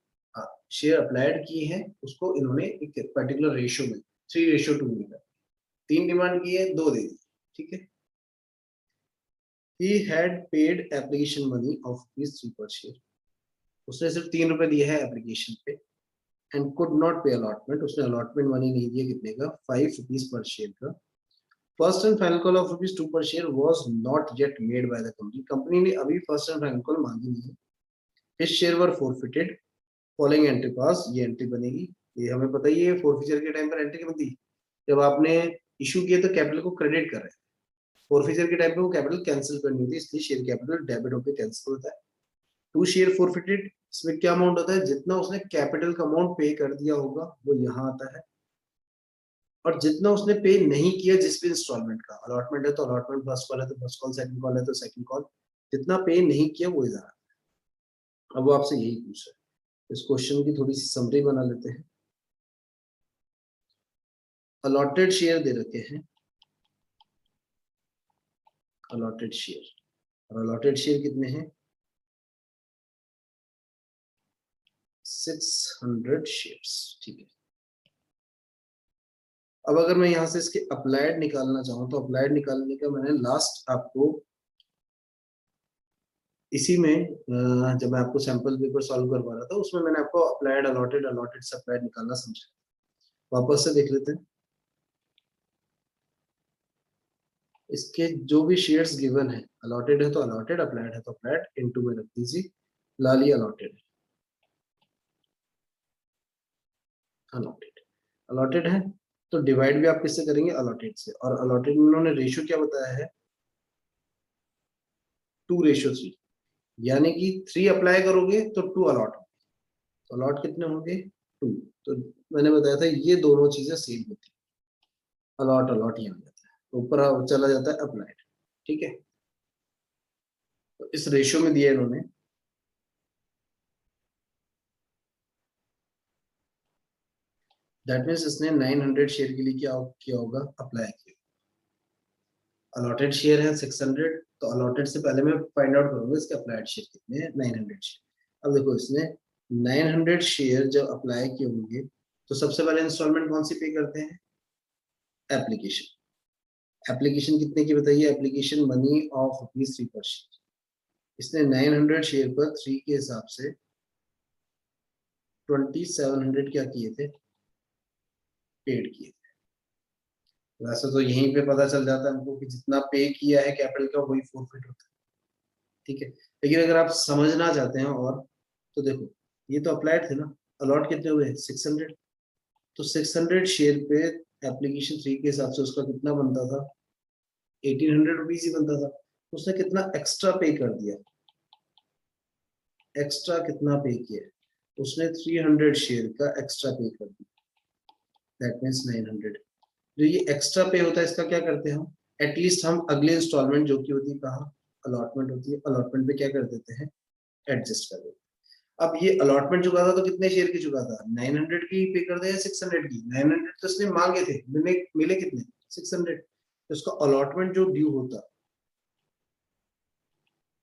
शेयर अप्लाइड किए हैं उसको इन्होंने एक पर्टिकुलर रेशियो में 3:2 में 3 डिमांड की है, 2 दे दी, ठीक है। He had paid application money of ₹3 per share, उसने सिर्फ 3 रुपए दिए हैं एप्लीकेशन पे, एंड कुड नॉट पे अलॉटमेंट, उसने अलॉटमेंट मनी नहीं दिया, कितने का, ₹5 पर शेयर का। First and final call of ₹2 पर share was not yet made by the company, company ने अभी फर्स्ट एंड फाइनल कॉल मांगी नहीं है। हिज शेयर वर फॉरफिटेड फॉलोइंग एंट्री पास, ये एंट्री बनेगी, ये हमें पता ही है फॉरफिचर के टाइम पर एंट्री बनती है, जब आपने इशू किया तो कैपिटल को क्रेडिट कर रहे हैं, फॉरफिचर के टाइम पे वो कैपिटल कैंसिल करनी होती है, इसलिए शेयर कैपिटल डेबिट होकर कैंसिल होता है। 2 शेयर फॉरफिटेड, इसमें क्या अमाउंट होता है, जितना उसने कैपिटल का अमाउंट पे कर दिया होगा वो यहाँ आता है, और जितना उसने पे नहीं किया जिस भी इंस्टॉलमेंट का, अलॉटमेंट है तो अलॉटमेंट फर्स्ट कॉल है तो फर्स्ट कॉल, सेकंड कॉल है तो सेकंड कॉल, जितना पे नहीं किया वो इधर आता है। अब वो आपसे यही पूछ रहा है, इस क्वेश्चन की थोड़ी सी समरी बना लेते हैं। अलॉटेड शेयर दे रखे हैं, अलॉटेड शेयर, और अलॉटेड शेयर कितने हैं, 600 शेयर्स, ठीक है। अब अगर मैं यहां से इसके अप्लाइड निकालना चाहूँ तो अप्लाइड निकालने का मैंने लास्ट आपको इसी में जब मैं आपको सैंपल पेपर सॉल्व करवा रहा था उसमें मैंने आपको अप्लाइड अलॉटेड अलॉटेड से अप्लाइड निकालना समझा। वापस से देख लेते हैं, इसके जो भी शेयर्स गिवन है, अलॉटेड है तो अलॉटेड, अप्लाइड है तो अप्लाइड, इनटू में रख दीजिए, लाली अलॉटेड, अलॉटेड, अलॉटेड है तो डिवाइड भी आप किससे करेंगे, अलॉटेड से, और अलॉटेड में उन्होंने रेशियो क्या बताया है, 2:3, यानी कि 3 अप्लाई करोगे तो 2 अलॉट, तो अलॉट कितने होंगे, 2। तो मैंने बताया था ये दोनों चीजें सेम होती है, अलॉट अलॉट यहाँ जाता है, ऊपर चला जाता है अप्लाइड, ठीक है। तो इस रेशियो में दिया इन्होंने, दैट मीन्स इसने 900 शेयर के लिए क्या किया होगा, अप्लाई किया। अलॉटेड शेयर है 600, तो अलॉटेड से पहले मैं फाइंड आउट करूंगा इसके अप्लाइड शेयर कितने हैं, 900 शेयर। अब देखो इसने 900 शेयर जब अप्लाई किए होंगे तो सबसे पहले इंस्टॉलमेंट कौन सी पे करते हैं, एप्लीकेशन। एप्लीकेशन कितने की बताइए, एप्लीकेशन मनी ऑफ ₹3 पर शेयर। इसने 900 शेयर पर 3 के हिसाब से 2700 क्या किए थे, पेड किए थे। वैसे तो यहीं पे पता चल जाता है हमको कि जितना पे किया है कैपिटल का वही फॉरफिट होता है, ठीक है। लेकिन अगर आप समझना चाहते हैं और, तो देखो ये तो अप्लाइड थे ना, अलॉट कितने हुए 600, तो 600 शेयर पे एप्लीकेशन 3 के हिसाब से उसका कितना बनता था, 1800 रुपीज ही बनता था। उसने कितना एक्स्ट्रा पे कर दिया, एक्स्ट्रा कितना पे किया, उसने 300 शेयर का एक्स्ट्रा पे कर दिया, दैट मीन्स 900। जो ये एक्स्ट्रा पे होता है इसका क्या करते हैं हम, एटलीस्ट हम अगले इंस्टॉलमेंट जो कि होती है कहाँ, अलॉटमेंट होती है, अलॉटमेंट पे क्या कर देते हैं, एडजस्ट कर देते हैं। अब ये अलॉटमेंट चुका था तो कितने शेयर की चुका था, 900 की पे कर दे या 600 की, 900 तो इसने मांगे थे, मिले कितने 600, तो इसका अलॉटमेंट जो ड्यू होता,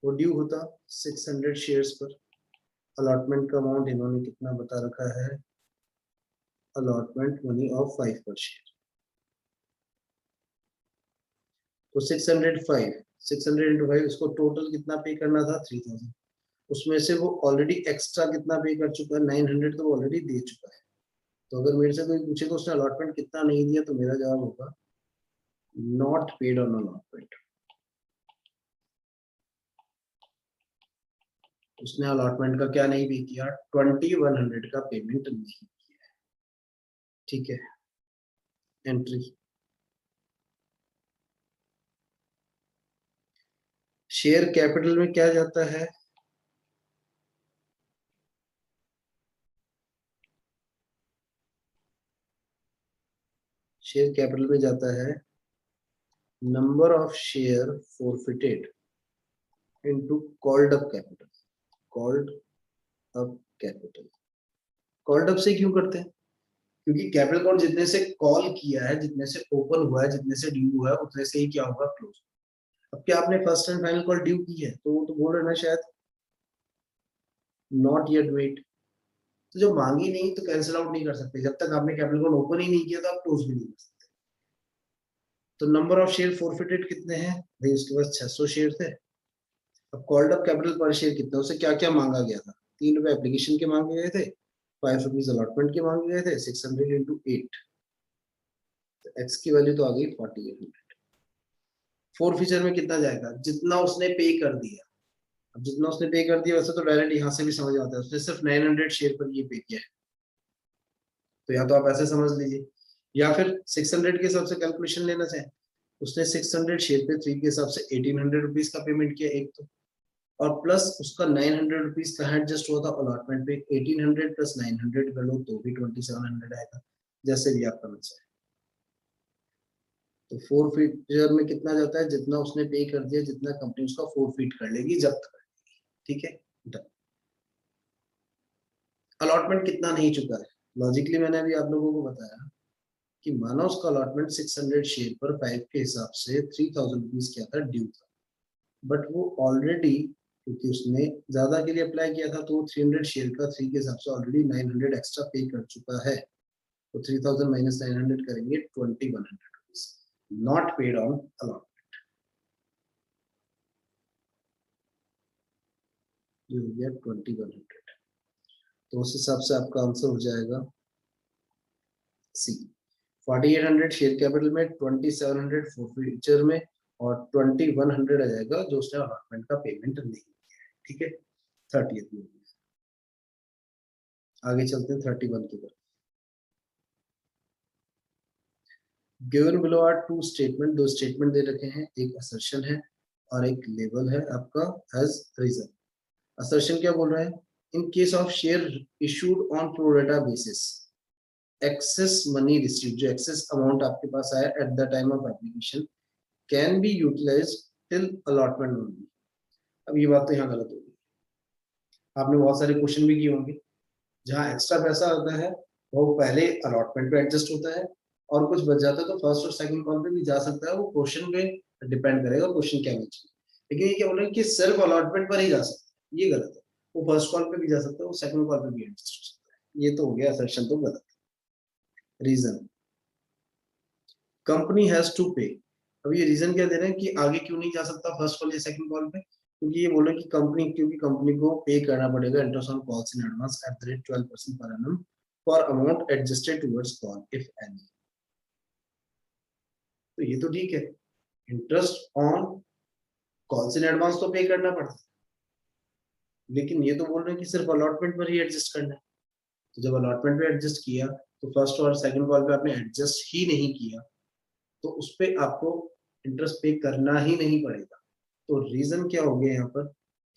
वो ड्यू होता 600 शेयर्स पर। अलॉटमेंट का अमाउंट इन्होंने कितना बता रखा है, अलॉटमेंट मनी ऑफ 5 पर शेयर, तो 600 इंटू 5, उसको टोटल कितना पे करना था 3000। उसमें से वो ऑलरेडी एक्स्ट्रा कितना पे कर चुका है, 900 तो ऑलरेडी दे चुका है। तो अगर मेरे से कोई पूछे तो उसने अलॉटमेंट कितना नहीं दिया, तो मेरा जवाब होगा नॉट पेड ऑन अलॉटमेंट। उसने अलॉटमेंट का क्या नहीं पे किया, 2100 का पेमेंट नहीं किया, ठीक है। एंट्री, शेयर कैपिटल में क्या जाता है, शेयर कैपिटल में जाता है number of share forfeited into called up capital. Called up capital, called up से क्यों करते हैं, क्योंकि कैपिटल अकाउंट जितने से कॉल किया है, जितने से ओपन हुआ है, जितने से ड्यू हुआ है, उतने से ही क्या होगा, क्लोज। अब क्या आपने first and final call due की है, तो वो तो बोल रहे ना शायद नॉट येट वेट, तो जब मांगी नहीं तो कैंसिल आउट नहीं कर सकते, जब तक आपने कैपिटल अकाउंट ओपन ही नहीं किया तो आप क्लोज भी नहीं कर सकते। तो नंबर ऑफ शेयर फोरफिटेड कितने हैं भाई, उसके पास 600 शेयर थे। अब कॉल्ड अप कैपिटल पर शेयर कितना, उसे क्या क्या मांगा गया था, ₹3 एप्लीकेशन के मांगे गए थे, ₹5 अलॉटमेंट के मांगे गए थे, 600 इंटू 8, एक्स की वैल्यू तो आ गई 4800। फोर फीचर में कितना जाएगा, जितना उसने पे कर दिया। अब जितना उसने पे कर दिया वैसे तो डायरेक्ट यहाँ से भी समझ आता है, उसने सिर्फ 900 शेयर पर ये पे किया है, तो या तो आप ऐसे समझ लीजिए, या फिर 600 के हिसाब से कैलकुलेशन लेना चाहें, उसने 600 शेयर पे 3 के हिसाब से 1800 रुपीज का पेमेंट किया एक तो, और प्लस उसका 900 रुपीज का एडजस्ट हुआ था अलॉटमेंट पे, 1800 प्लस 900 कर लो तो भी 2700 आएगा, जैसे भी आप करना चाहें। तो फोर फीट में कितना जाता है, जितना उसने पे कर दिया, जितना कंपनी उसका फोरफीट कर लेगी, जब्त कर लेगी, ठीक है। डन। अलॉटमेंट कितना नहीं चुका है, लॉजिकली मैंने अभी आप लोगों को बताया कि माना उसका अलॉटमेंट 600 शेयर पर 5 के हिसाब से 3000 रुपीज क्या था, ड्यू था, बट वो ऑलरेडी, क्योंकि उसने ज्यादा के लिए अप्लाई किया था, तो 300 शेयर का 3 के हिसाब से ऑलरेडी 900 एक्स्ट्रा पे कर चुका है, तो 3000 माइनस 900 करेंगे 2100 rupees, not paid on allotment, ये हो गया 2100। तो उस हिसाब से आपका आंसर हो जाएगा सी, 4800 शेयर कैपिटल में, 2700 फॉरफीचर में, और 2100 आ जाएगा जो उसने अलॉटमेंट का पेमेंट नहीं किया है, ठीक है। 30th में आगे चलते हैं 31 की तरफ। Given below are two statement, दो स्टेटमेंट दे रखे हैं, एक असर्शन है और एक लेबल है आपका एज रीजन। असर्शन क्या बोल रहा है, in case of share issued on pro rata basis, excess money received, जो एक्सेस अमाउंट आपके पास आया at the time of application can be utilised till allotment only. अब ये बात तो यहाँ गलत होगी, आपने बहुत सारे क्वेश्चन भी किए होंगे जहाँ एक्स्ट्रा पैसा आता है वो पहले अलॉटमेंट पे एडजस्ट होता है, और कुछ बच जाता है तो फर्स्ट और सेकंड कॉल पे भी जा सकता है, वो क्वेश्चन पे डिपेंड करेगा क्वेश्चन क्या बचे। लेकिन ये क्या बोल रहे हैं कि सिर्फ अलॉटमेंट पर ही जा सकता है, ये गलत है। वो फर्स्ट कॉल पे भी जा सकता है, वो सेकंड कॉल पे भी एडजस्ट हो सकता है। ये तो हो गया असर्शन, तो गलत है। रीजन, कंपनी हैज टू पे। अब ये रीजन क्या दे रहे हैं कि आगे क्यों नहीं जा सकता फर्स्ट कॉल या सेकंड कॉल पे, क्योंकि ये बोल रहे हैं कि कंपनी को पे करना पड़ेगा interest on calls in advance at the rate 12% per annum for amount adjusted towards call if any. तो ये तो ठीक है, interest on calls in advance तो पे करना पड़ता है, लेकिन ये तो बोल रहे हैं कि सिर्फ अलॉटमेंट पर ही एडजस्ट करना है। तो जब अलॉटमेंट पे एडजस्ट किया तो फर्स्ट और सेकंड कॉल पे आपने एडजस्ट ही नहीं किया, तो उस पे आपको इंटरेस्ट पे करना ही नहीं पड़ेगा। तो रीजन क्या हो गया यहाँ पर,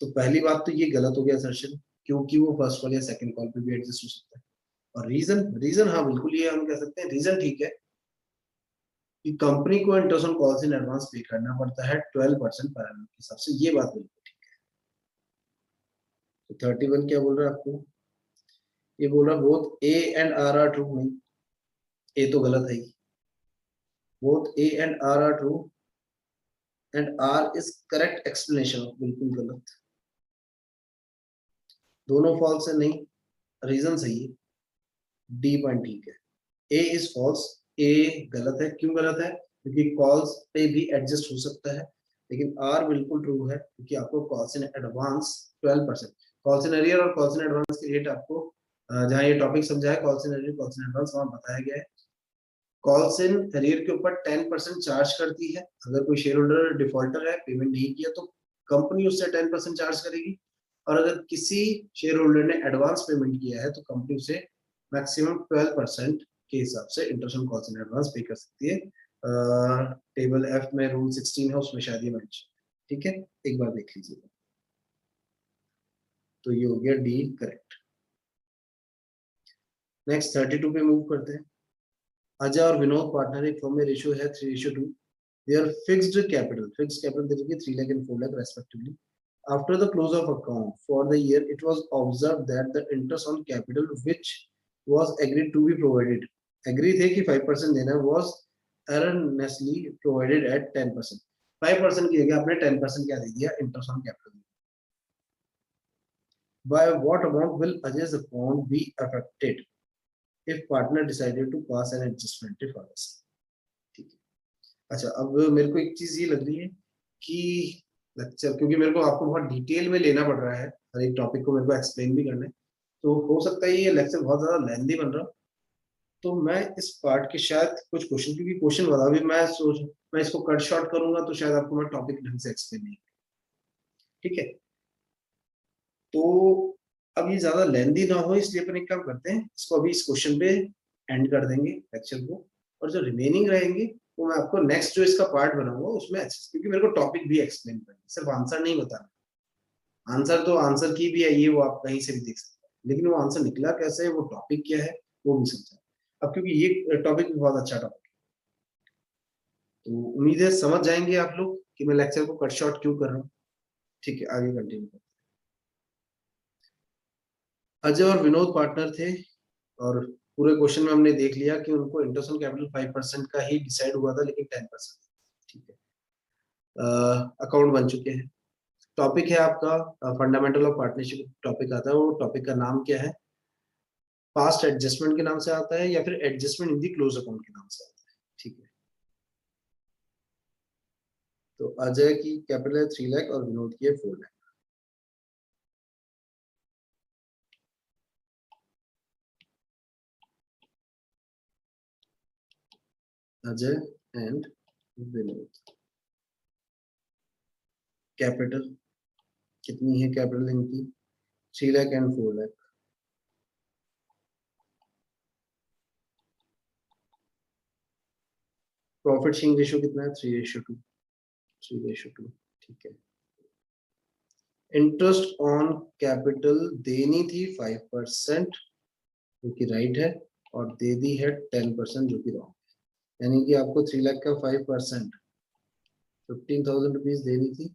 तो पहली बात तो ये गलत हो गया असर्शन, क्योंकि वो फर्स्ट कॉल या सेकंड कॉल पे भी एडजस्ट हो सकता है। और रीजन हाँ बिल्कुल, ये हम कह सकते हैं रीजन ठीक है कि कंपनी को interest on calls in advance पे करना पड़ता है 12% पर एनम के हिसाब से, ये बात बिल्कुल ठीक है। तो 31 क्या बोल रहा है आपको, ये बोल रहा है both A and R true. नहीं, ए तो गलत है ही, both A and R true and R is correct explanation, बिल्कुल गलत, दोनों फॉल्स है। नहीं, रीजन सही है, डी पॉइंट ठीक है। ए इज फॉल्स, ए गलत है। क्यों गलत है, क्योंकि कॉल्स पे भी एडजस्ट हो सकता है। लेकिन आर बिल्कुल ट्रू है, क्योंकि आपको calls in advance 12%, calls in arrear और कॉल्स इन एडवांस के रेट आपको जहाँ ये टॉपिक समझा है calls in arrear calls in advance, वहां बताया गया है। कॉल्स इन एरियर के ऊपर 10% चार्ज करती है। अगर कोई शेयर होल्डर डिफॉल्टर है, पेमेंट नहीं किया, तो कंपनी उससे 10% चार्ज करेगी। और अगर किसी शेयर होल्डर ने एडवांस पेमेंट किया है तो कंपनी उसे मैक्सिमम 12% के हिसाब से interest on calls in advance पे कर सकती है। टेबल एफ में रूल 16 है, उसमें शायद ये मेंशन, ठीक है, एक बार देख लीजिए। तो ये हो गया डी करेक्ट। नेक्स्ट 32 पे मूव करते हैं। अजय और विनोद पार्टनर, एक फर्म में रेशियो है 3:2। Their fixed capital देखिए 3 lakh and 4 lakh respectively. After the close of account for the year, it was observed that the interest on capital which was agreed to be provided, agree थे कि 5% देना, was erroneously provided at 10%। 5% की जगह आपने 10% क्या दे दिया, interest on capital। By what amount will Ajay's account be affected if partner decided to pass an adjustment policy? ठीक है। अच्छा, अब मेरे को एक चीज ये लग रही है कि लेक्चर, क्योंकि मेरे को आपको बहुत डिटेल में लेना पड़ रहा है, हर एक टॉपिक को मेरे को एक्सप्लेन भी करना है, तो हो सकता है ये लेक्चर बहुत ज्यादा लेंथी बन रहा हो। तो मैं इस पार्ट के शायद कुछ क्वेश्चन, क्योंकि क्वेश्चन वाला भी मैं इसको कट शॉर्ट करूंगा तो शायद आपको मैं टॉपिक ढंग से एक्सप्लेन नहीं, ठीक है। तो अब ये ज्यादा लेंथी ना हो, इसलिए अपन एक काम करते हैं, इसको अभी इस क्वेश्चन पे एंड कर देंगे लेक्चर को, और जो रिमेनिंग रहेंगे वो मैं आपको नेक्स्ट जो इसका पार्ट बनाऊंगा उसमें अच्छे से, क्योंकि मेरे को टॉपिक भी एक्सप्लेन करना है, सिर्फ आंसर नहीं बताना। आंसर तो आंसर की भी है, ये वो आप कहीं से भी देख सकते हैं, लेकिन वो आंसर निकला कैसे, वो टॉपिक क्या है, वो भी समझा। अब क्योंकि ये टॉपिक भी बहुत अच्छा टॉपिक है, तो उम्मीद है समझ जाएंगे आप लोग कि मैं लेक्चर को कट शॉर्ट क्यों कर रहा हूँ। ठीक है, आगे कंटिन्यू। अजय और विनोद पार्टनर थे, और पूरे क्वेश्चन में हमने देख लिया कि उनको इंटरेस्ट ऑन कैपिटल 5% का ही डिसाइड हुआ था, लेकिन 10%, ठीक है। अकाउंट बन चुके हैं। टॉपिक है आपका फंडामेंटल ऑफ पार्टनरशिप, टॉपिक आता है, वो टॉपिक का नाम क्या है, पास्ट एडजस्टमेंट के नाम से आता है या फिर adjustment in the close account के नाम से आता है, ठीक है। तो अजय की कैपिटल है 3 लाख और विनोद की है 4 लाख। अजय एंड विनोद, कैपिटल कितनी है, कैपिटल इनकी 3 lakh and 4 lakh. Profit sharing ratio कितना है, 3:2, 3:2, ठीक है। इंटरेस्ट ऑन कैपिटल देनी थी 5%, जो कि राइट है, और दे दी है 10%, जो कि रॉन्ग है। यानी कि आपको 3 लाख का 5%, 15,000 रुपीज देनी थी,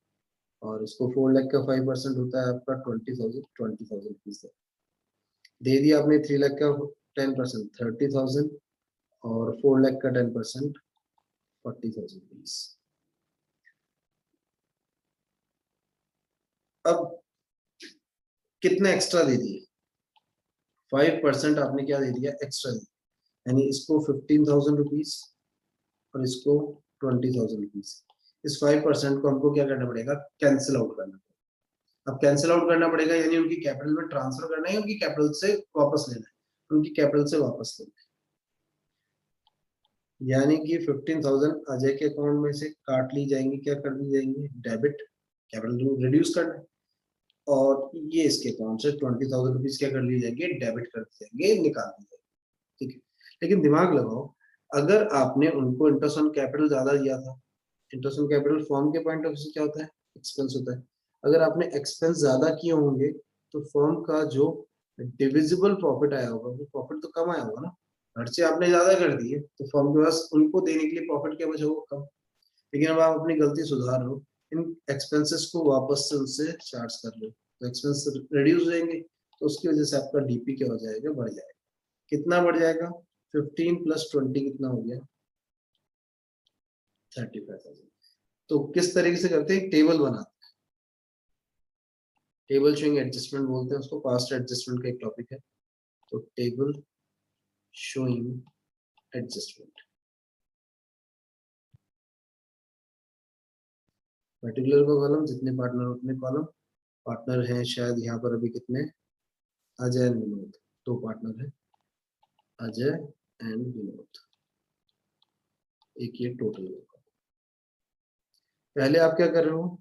और इसको 4 लाख का 5% होता है आपका 20,000 रुपीज दे दिया आपने। 3 लाख का 10% 30,000, और 4 लाख का 10% 40,000 रुपीज। अब कितना एक्स्ट्रा दे दिए, 5% आपने क्या दे दिया, एक्स्ट्रा दे दिया, यानी इसको 15,000 रुपीज और इसको 20,000 रुपीज। इस 5% को हमको क्या करना पड़ेगा, कैंसिल आउट करना पड़ेगा। अब कैंसिल आउट करना पड़ेगा यानी उनकी कैपिटल में ट्रांसफर करना है, उनकी कैपिटल से वापस लेना है, उनकी कैपिटल से वापस लेना है। यानी कि 15,000 अजय के अकाउंट में से काट ली जाएंगी, क्या कर दी जाएंगी, डेबिट, कैपिटल रिड्यूस करना है, और ये इसके अकाउंट से 20,000 रुपीज क्या कर ली जाएंगे, डेबिट कर दी जाएंगे, निकाल दी जाएंगे, ठीक है। लेकिन दिमाग लगाओ, अगर आपने उनको इंटरेस्ट ऑन कैपिटल ज्यादा दिया था, इंटरेस्ट ऑन कैपिटल फर्म के पॉइंट ऑफ व्यू से क्या होता है, एक्सपेंस होता है। अगर आपने एक्सपेंस ज्यादा किए होंगे तो फर्म का जो डिविजिबल प्रॉफिट आया होगा वो प्रॉफिट तो कम आया होगा ना, खर्चे आपने ज्यादा कर दिए तो फर्म के पास उनको देने के लिए प्रॉफिट क्या बचा होगा, कम। लेकिन अब आप अपनी गलती सुधार रहे हो, इन एक्सपेंसेस को वापस से उनसे चार्ज कर रहे हो, तो एक्सपेंस रिड्यूस हो जाएंगे, तो उसकी वजह से आपका डीपी क्या हो जाएगा, बढ़ जाएगा। कितना बढ़ जाएगा, 15 + 20 कितना हो गया, 35,000। तो किस तरीके से करते हैं, टेबल बनाते हैं, टेबल शोइंग एडजस्टमेंट बोलते हैं उसको, पास्ट एडजस्टमेंट का एक टॉपिक है, तो टेबल शोइंग एडजस्टमेंट। पर्टिकुलर का कॉलम, जितने पार्टनर उतने कॉलम, पार्टनर हैं शायद यहाँ पर अभी कितने, अजय एंड विनोद, दो पार्टनर है, अजय एंड विनोद, एक ये टोटल होगा। पहले आप क्या कर रहे हो,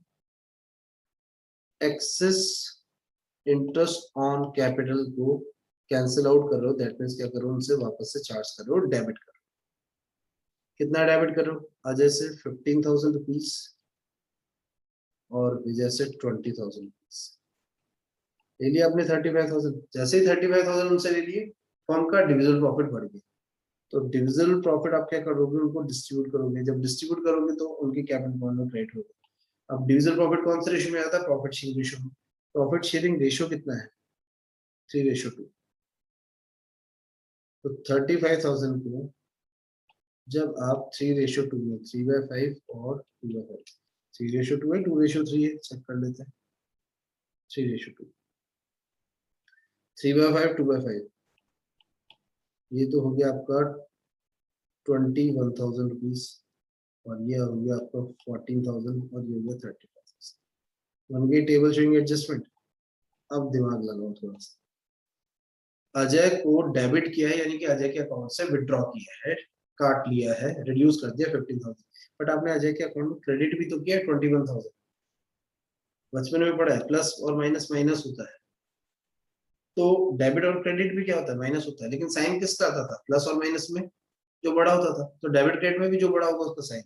एक्सेस इंटरेस्ट ऑन कैपिटल को कैंसिल आउट कर रहे हो, दैट मीन्स क्या करो, उनसे वापस से चार्ज कर रहे हो, डेबिट कर रहे हो। कितना डेबिट कर रहे हो, अजय से 15,000 रुपीज और विजय से 20,000 रुपीज। ले लिया आपने 35,000, जैसे ही 35,000 उनसे ले लिए, फर्म का डिविजिबल प्रॉफिट बढ़ गया, तो डिविजिबल प्रॉफिट आप क्या करोगे, उनको डिस्ट्रीब्यूट करोगे, जब डिस्ट्रीब्यूट करोगे तो उनकी कैपिटल पॉइंट में क्रेडिट होगा। अब डिविजिबल प्रॉफिट कौन से रेशियो में आता है, प्रॉफिट शेयरिंग रेशियो में। प्रॉफिट शेयरिंग रेशियो कितना है, 3:2। तो 35,000 को जब आप 3:2 में, 3/5 और 2/5, 3:2 है, 2:3 है, चेक कर लेते हैं, 3:2, 3/5, 2/5, ये तो हो गया आपका 21,000 रुपीज, और ये हो गया आपका 14,000, और ये हो गया 35,000। बन गई टेबल शोइंग एडजस्टमेंट। अब दिमाग लगाओ थोड़ा सा, अजय को डेबिट किया है, यानी कि अजय के अकाउंट से विड्रॉ किया है, काट लिया है, रिड्यूस कर दिया 15,000, बट आपने अजय के अकाउंट में क्रेडिट भी तो किया 21,000। बचपन में पढ़ा है, प्लस और माइनस माइनस होता है, तो डेबिट और क्रेडिट भी क्या होता है, माइनस होता है, लेकिन साइन किसका आता था, प्लस और माइनस में जो बड़ा होता था, तो डेबिट क्रेडिट में भी जो बड़ा होगा उसका साइन।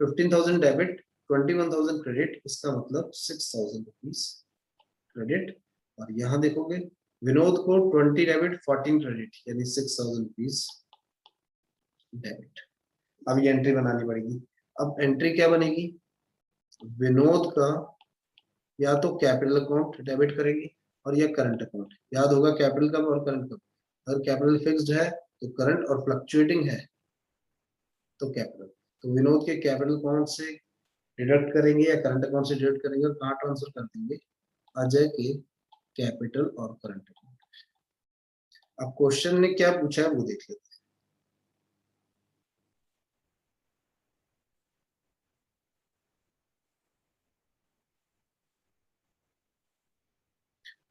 15,000 डेबिट, 21,000 क्रेडिट, इसका मतलब 6,000 रुपीज क्रेडिट। और यहाँ देखोगे विनोद को 20 डेबिट, 14 क्रेडिट, यानी 6,000 रुपीज डेबिट। अब ये एंट्री बनानी पड़ेगी। अब एंट्री क्या बनेगी, विनोद का या तो कैपिटल अकाउंट डेबिट करेंगे और या करंट अकाउंट, याद होगा कैपिटल कब और करंट कब, अगर कैपिटल फिक्स्ड है तो करंट, और फ्लक्चुएटिंग है तो कैपिटल। तो विनोद के कैपिटल अकाउंट से डिडक्ट करेंगे या करंट अकाउंट से डिडक्ट करेंगे, और कहाँ ट्रांसफर कर देंगे, अजय के कैपिटल और करंट अकाउंट। अब क्वेश्चन ने क्या पूछा है वो देख लेते हैं।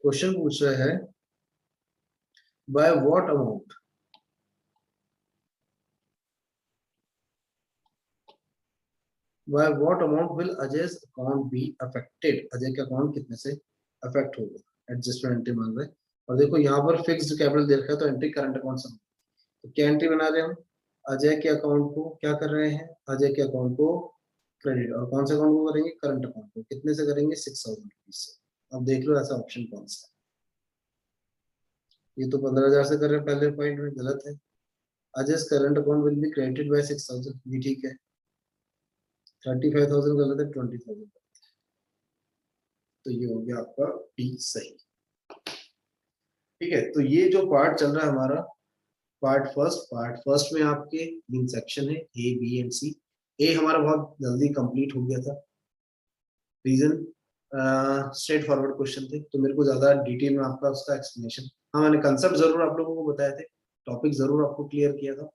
क्वेश्चन पूछ रहा है, by what amount, by what amount will Ajay's account be affected, Ajay का अकाउंट कितने से अफेक्ट होगा, एडजस्टमेंट एंट्री मांग रहे हैं। और देखो यहाँ पर फिक्स्ड कैपिटल दे रखा है, तो एंट्री करंट अकाउंट से, तो क्या एंट्री बना रहे हैं हम, अजय के अकाउंट को क्या कर रहे हैं, अजय के अकाउंट को क्रेडिट, और कौन से अकाउंट को करेंगे, करंट अकाउंट को, कितने से करेंगे, 6,000 रुपीज से। अब देख लो ऐसा ऑप्शन कौन सा है, ये तो 15,000 से कर रहे हैं, पहले पॉइंट में गलत है। Ajay current account will be credited bye 6,000, ये ठीक है। 35,000 गलत है, 20,000, तो ये हो गया आपका डी सही। ठीक है, तो ये जो पार्ट चल रहा है हमारा, पार्ट फर्स्ट में आपके 3 सेक्शन है, A, B एंड C। ए हमारा बहुत जल्दी कंप्लीट हो गया था, रीजन स्ट्रेट फॉरवर्ड क्वेश्चन थे, तो मेरे को ज्यादा डिटेल में आपका उसका एक्सप्लेनेशन, हाँ मैंने कंसेप्ट जरूर आप लोगों को बताए थे, टॉपिक जरूर आपको क्लियर किया था।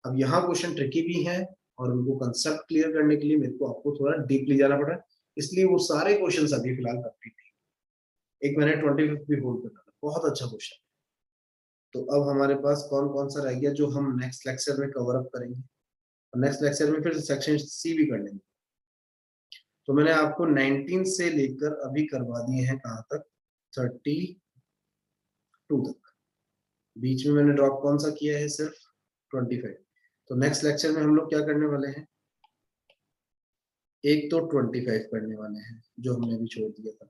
अब यहाँ क्वेश्चन ट्रिकी भी है और उनको कंसेप्ट क्लियर करने के लिए मेरे को आपको थोड़ा डीपली जाना पड़ा, इसलिए वो सारे क्वेश्चन अभी फिलहाल कंप्लीट नहीं। एक मैंने 25 भी होल्ड करना था, बहुत अच्छा क्वेश्चन। तो अब हमारे पास कौन कौन सा रह गया जो हम नेक्स्ट लेक्चर में कवर अप करेंगे, नेक्स्ट लेक्चर में फिर सेक्शन सी भी कर लेंगे। तो मैंने आपको 19 से लेकर अभी करवा दिए हैं कहाँ तक, 32 तक। बीच में मैंने ड्रॉप कौन सा किया है, सिर्फ 25। तो नेक्स्ट लेक्चर में हम लोग क्या करने वाले हैं, एक तो 25 करने वाले हैं जो हमने अभी छोड़ दिया था,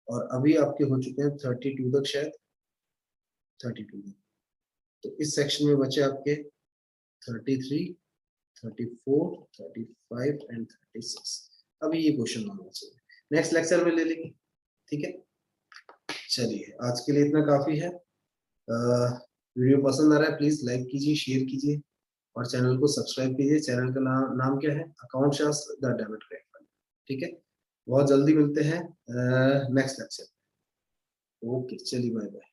और अभी आपके हो चुके हैं 32 तक, शायद 32 तक। तो इस सेक्शन में बचे आपके 33, 34, 35 एंड 36। अभी ये क्वेश्चन होना चाहिए, नेक्स्ट लेक्चर में ले लेंगे, ठीक है। चलिए आज के लिए इतना काफी है। वीडियो पसंद आ रहा है प्लीज लाइक कीजिए, शेयर कीजिए और चैनल को सब्सक्राइब कीजिए। चैनल का नाम क्या है, अकाउंट शास्त्र द डेबिट क्रेडिट फंड, ठीक है। बहुत जल्दी मिलते हैं नेक्स्ट लेक्चर। ओके चलिए, बाय बाय।